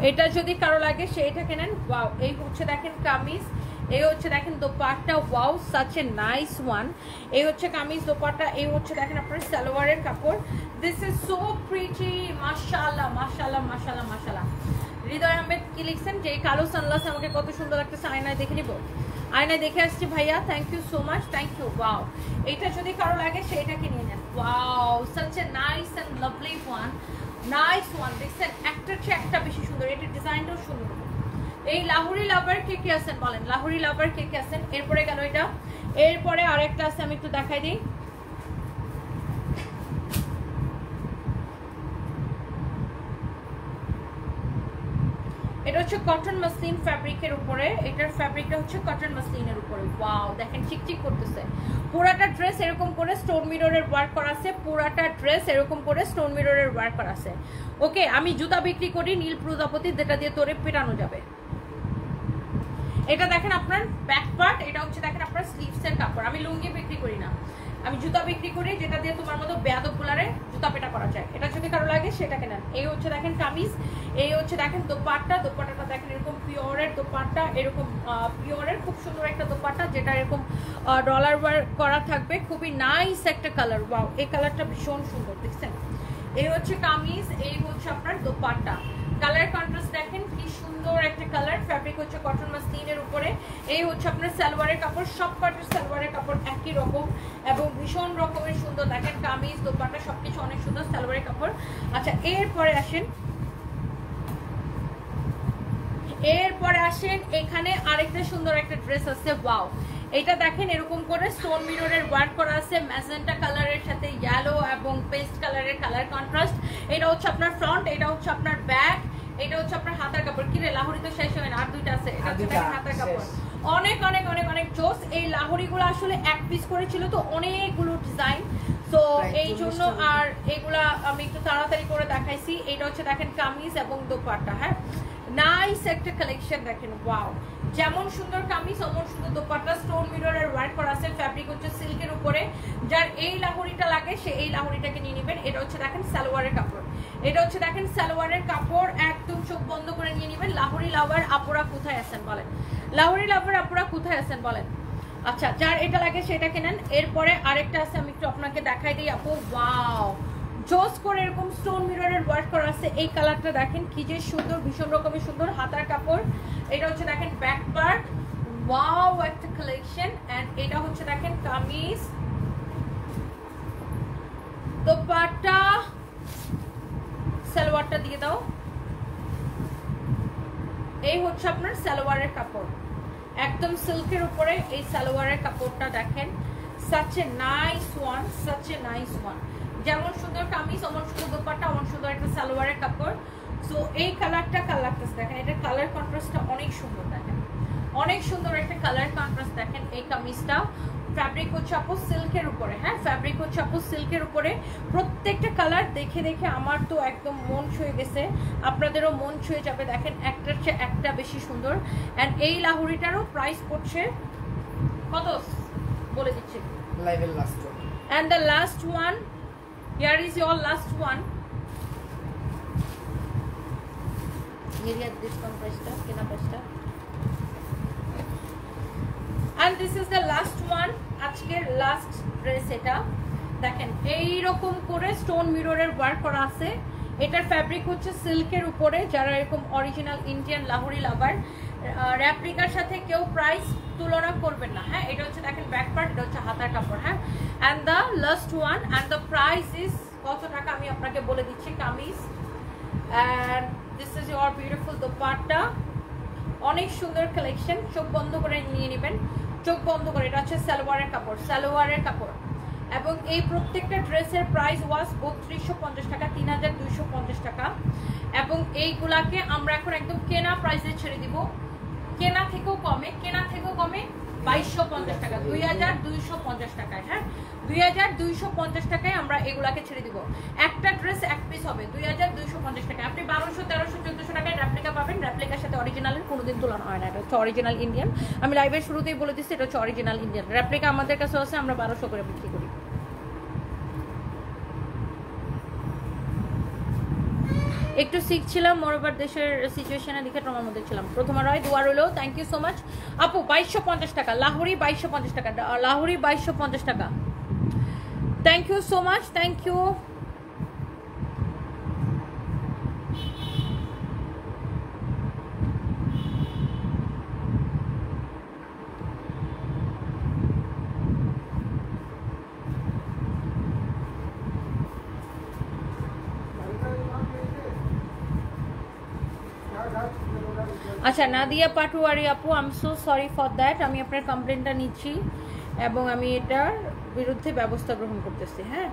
এটা যদি কারো লাগে সেইটাকে নেন। ওয়াও, এই হচ্ছে দেখেন কামিজ, এই হচ্ছে দেখেন dupatta, wow such a nice one. এই হচ্ছে কামিজ দোপাট্টা, এই হচ্ছে দেখেন আপনার সালোয়ারের কাপড়। দিস ইজ সো প্রিটি, মাশাআল্লাহ মাশাআল্লাহ মাশাআল্লাহ মাশাআল্লাহ। হৃদয় আহমেদ কি লিখছেন যে কালো সানগ্লাস আমাকে কত সুন্দর লাগতেছে, আয়নায় দেখে নিব। আয়নায় দেখে আসছি ভাইয়া, thank you so much, thank you. Wow, এটা যদি কারো লাগে সেইটাকে নিয়ে নেন। Wow, such a nice and lovely one, nice one. দেখছেন একটার চেয়ে একটা বেশি সুন্দর, এটার ডিজাইনটাও সুন্দর। এই লাহোরি লাভার কে কে আছেন বলেন, লাহোরি লাভার কে কে আছেন? এরপরে গেল এটা, এরপরে আরেকটা আছে, আমি একটু দেখাই দিই। এটা হচ্ছে কটন মাসলিন ফ্যাব্রিকের উপরে, এটার ফ্যাব্রিকটা হচ্ছে কটন মাসলিনের উপরে। ওয়াও, দেখেন চিকচিক করতেছে। পুরাটা ড্রেস এরকম করে স্টোন মিররের ওয়ার্ক করা আছে, পুরাটা ড্রেস এরকম করে স্টোন মিররের ওয়ার্ক করা আছে। ওকে, আমি জুতা বিক্রি করি নীল প্রজাপতি, যেটা দিয়ে তোরে পেটানো যাবে। এটা দেখেন আপনার ব্যাক পার্ট, এটা হচ্ছে দেখেন আপনার স্লিভসের কাপড়। আমি লুঙ্গি বিক্রি করি না, আমি জুতা বিক্রি করি, যেটা দিয়ে তোমার মতো বেয়াদব গুলারে জুতা পেটা করা যায়। এটা যদি কারো লাগে সেটাকে নেন। এই হচ্ছে দেখেন কামিজ, এই হচ্ছে দেখেন দোপাট্টা, দোপাট্টাটা দেখেন এরকম পিওরের দোপাট্টা, এরকম পিওরের খুব সুন্দর একটা দোপাট্টা, যেটা এরকম ডলার ওয়ার্ক করা থাকবে, খুবই নাইস একটা কালার। ওয়াও, এই কালারটা ভীষণ সুন্দর, দেখছেন? এই হচ্ছে কামিজ, এই হচ্ছে আপনার দোপাট্টা। কালার কন্ট্রাস্ট দেখেন কি সুন্দর একটা কালার, ফ্যাব্রিক হচ্ছে কটন মাসলিনের উপরে। এই হচ্ছে আপনার সালোয়ারের কাপড়, সব কটন সালোয়ারের কাপড় একই রকম এবং ভীষণ রকমের সুন্দর। দেখেন কামিজ দোপাট্টা সবকিছু অনেক সুন্দর, সালোয়ারের কাপড়। আচ্ছা, এরপরে আসেন, এরপরে আসেন এখানে আরেকটা সুন্দর একটা ড্রেস আছে, ওয়াও। এটা দেখেন এরকম করে স্টোন মিররের ওয়ার্ক করা আছে, ম্যাজেন্টা কালারের সাথে ইয়েলো এবং পেস্ট কালারের কালার কন্ট্রাস্ট। এটা হচ্ছে আপনার ফ্রন্ট, এটা হচ্ছে আপনার ব্যাক, এটা হচ্ছে আপনার হাতার কাপড়। কি রে লাহোরি তো শেষ হয় না, আর দুইটা আছে। এটা হচ্ছে হাতার কাপড়। অনেক অনেক অনেক অনেক জোস। এই লাহোরিগুলো আসলে এক পিস করেছিল তো অনেকগুলো ডিজাইন, তো এই জন্য আর এগুলা আমি একটু তাড়াতাড়ি করে দেখাইছি। এটা হচ্ছে দেখেন কামিজ এবং দোপাট্টা। হ্যাঁ, নাইস একটা কালেকশন দেখেন, ওয়াও। যেমন সুন্দর কামিজ অমন সুন্দর দোপাট্টা, স্টোন মিররের ওয়ার্ক করা আছে, ফ্যাব্রিক হচ্ছে সিল্কের উপরে। যার এই লাহোরিটা লাগে সে এই লাহোরিটাকে নিয়ে নেবেন। এটা হচ্ছে দেখেন সালোয়ারের কাপড়, এটা হচ্ছে দেখেন সালোয়ারের কাপড়, একদম চোখ বন্ধ করে নিয়ে নেবেন। লাহোরি লাভার আপুরা কোথায় আছেন বলেন, লাহোরি লাভার আপুরা কোথায় আছেন বলেন। আচ্ছা, যার এটা লাগে সেটা কেনেন। এরপরে আরেকটা আছে, আমি একটু আপনাকে দেখাই দিই আপু, ওয়াও। জোস করে এরকম স্টোন মিররের ওয়ার্ক করা আছে। এই কালারটা দেখেন কি যে সুন্দর, ভীষণ রকমের সুন্দর। হাতার কাপড়, এটা হচ্ছে দেখেন ব্যাক পার্ট, ওয়াও একটা কালেকশন। এন্ড এটা হচ্ছে দেখেন কামিজ, দোপাট্টা, সালোয়ারটা দিয়ে দাও। এই হচ্ছে আপনার সালোয়ারের কাপড়, একদম সিল্কের উপরে এই সালোয়ারের কাপড়টা দেখেন। such a nice one, such a nice one। যেমন সুন্দর কামিজ অমন সুন্দর দোপাট্টা, অমন সুন্দর একটা সালোয়ারের কাপড়। সো এই কালারটা কালার লাগতেছে দেখেন, এটা কালার কন্ট্রাস্টটা অনেক সুন্দর দেখেন, অনেক সুন্দর একটা কালার কন্ট্রাস্ট দেখেন। এই কামিজটা ফ্যাব্রিক হচ্ছে আপু সিল্কের উপরে। হ্যাঁ, ফ্যাব্রিক হচ্ছে আপু সিল্কের উপরে। প্রত্যেকটা কালার দেখে দেখে আমার তো একদম মন ছুঁয়ে গেছে, আপনাদেরও মন ছুঁয়ে যাবে। দেখেন একটার চেয়ে একটা বেশি সুন্দর। অ্যান্ড এই লাহুরিটারও প্রাইস পড়ছে কত বলে দিচ্ছি, লাইভের last one. And the last one, here is your last one. Discount প্রাইসটা, কেনা প্রাইসটা। and this is the last one, আজকের লাস্ট ড্রেস। এটা দেখেন এইরকম করে স্টোন মিররের ওয়ার্ক করা আছে। এটার ফ্যাব্রিক হচ্ছে সিল্কের উপরে। যারা এরকম অরিজিনাল ইন্ডিয়ান লাহোরি লাভার, রেপ্লিকার সাথে কেউ প্রাইস তুলনা করবেন না। হ্যাঁ, এটা হচ্ছে দেখেন ব্যাক পার্ট, এটা হচ্ছে হাতার কাপড়। হ্যাঁ, and the last one, and the price is কত টাকা আমি আপনাকে বলে দিচ্ছি। Kameez, and this is your beautiful dupatta. অনেক সুন্দর কালেকশন, চোখ বন্ধ করে নিয়ে নেবেন, চোখ বন্ধ করে। এটা হচ্ছে সালোয়ারের কাপড়, সালোয়ারের কাপড়। এবং এই প্রত্যেকটা ড্রেসের প্রাইস ওয়াজ 3250 টাকা, 3250 টাকা। এবং এইগুলাকে আমরা এখন একদম কেনা প্রাইসে ছেড়ে দিব, কেনা থেকেও কমে, কেনা থেকেও কমে 2250 টাকা, 2250 টাকায়। হ্যাঁ, 2250 টাকায় আমরা এগুলাকে ছেড়ে দিব। একটা ড্রেস এক পিস হবে 2250 টাকা। আপনি 1200, 1300, 1400 টাকায় রেপ্লিকা পাবেন। রেপ্লিকার সাথে অরিজিনালের কোনোদিন তুলনা হয় না। এটা হচ্ছে অরিজিনাল ইন্ডিয়ান। আমি লাইভের শুরুতেই বলে দিচ্ছি, এটা হচ্ছে অরিজিনাল ইন্ডিয়ান। রেপ্লিকা আমাদের কাছে আছে, আমরা 1200 করে বিক্রি করি। একটু শিখছিলাম, মোরবার দেশের সিচুয়েশনে দেখে তোমার মধ্যে ছিলাম। প্রথমে রয় দোয়া রইলো, থ্যাংক ইউ সো মাচ আপু। 2250 টাকা লাহোরি, 2250 টাকা লাহোরি, 2250 টাকা। Thank you so much, thank you. আচ্ছা, নাদিয়া পাটোয়ারি আপু, I am so sorry for that. আমি আপনার কমপ্লেনটা নিচ্ছি এবং আমি এটার বিরুদ্ধে ব্যবস্থা গ্রহণ করতেছি। হ্যাঁ,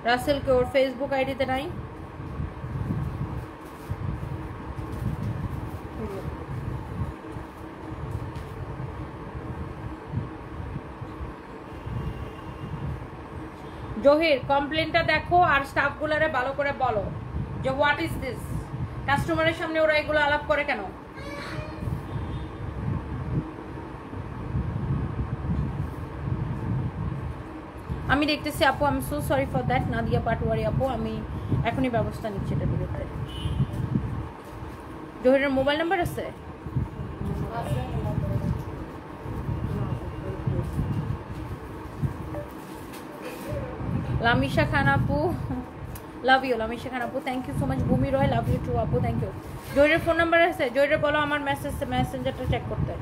রাসেলকে ওর ফেসবুক আইডিতে নাই। জহির, কমপ্লেনটা দেখো আর স্টাফগুলারে ভালো করে বলো যে হোয়াট ইজ দিস। কাস্টমারের সামনে ওরা এগুলো আলাপ করে কেন? আমি দেখতেছি আপু, I am so sorry for that. Nadia Patwari আপু, আমি এখনই ব্যবস্থা নিচ্ছি এটার বিরুদ্ধে। জহিরের মোবাইল নাম্বার আছে? লামিশা খান আপু, লাভ ইউ আমি সেখানে আপু, thank you so much. Bhumi Roy, love you too আপু, থ্যাংক ইউ। জয়ীর ফোন নাম্বার আছে? জয়ীর বলো আমার মেসেঞ্জারটা চেক করতে।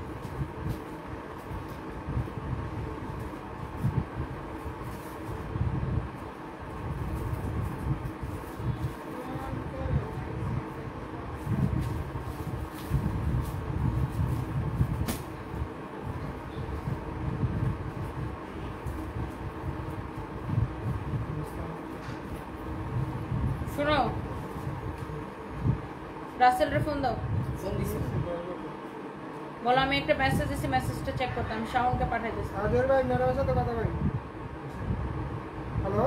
শোনো, রাসেলের ফোন দাও, ফোন দিছি। বলো আমি একটা মেসেজ দিছি, মেসেজটা চেক করতে। আমি শাওনকে পাঠিয়ে দিছি। ভাই ম্যাডামের সাথে কথা বলি। হ্যালো,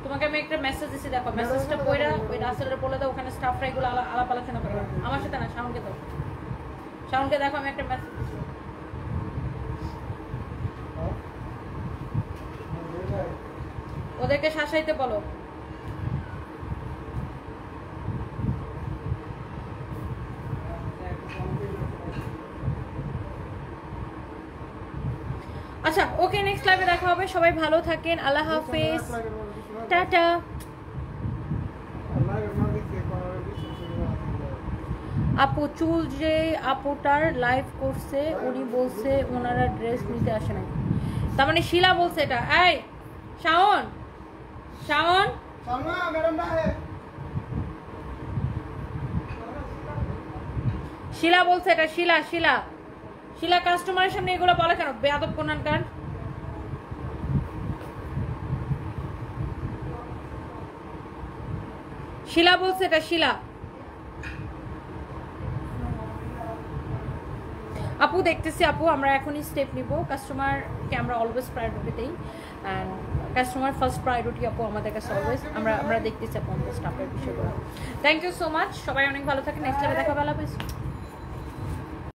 তোমাকে আমি একটা মেসেজ দিছি, দেখো মেসেজটা পড়া ওই রাসেলের বলে দাও, ওখানে স্টাফরা এগুলো আলাপ আলোচনা করবে। আমার সাথে না, শাওনকে দাও। শাওনকে দেখো আমি একটা মেসেজ দিছি। ওদেরকে শাসাইতে বলো। আচ্ছা ওকে, নেক্সট লাইভে দেখা হবে। সবাই ভালো থাকেন, আল্লাহ হাফেজ, টাটা। আপু চুল যে আপুটার লাইভ করছে উনি বলছে ওনারা ড্রেস নিতে আসে নাই, তার মানে শিলা বলছে এটা। এই শাওন, শাওন শিলা বলছে এটা, শিলা শিলা শিলা কাস্টমারের সামনে এগুলো বলে কেন? বেয়াদব কোনানকার। শিলা বলছে এটা, শিলা। আপু দেখতেছি আপু, আমরা এখনই স্টেপ নিব। কাস্টমারকে আমরা অলওয়েজ প্রায়োরিটি দেই, অ্যান্ড কাস্টমার ফার্স্ট প্রায়োরিটি আপু আমাদের কাছে অলওয়েজ। আমরা দেখতেছি আপু আমাদের স্টাফের বিষয়গুলো। থ্যাংক ইউ সো মাচ, সবাই অনেক ভালো থাকেন। নেক্সট টাইমে দেখা, ভালো হাফেজ।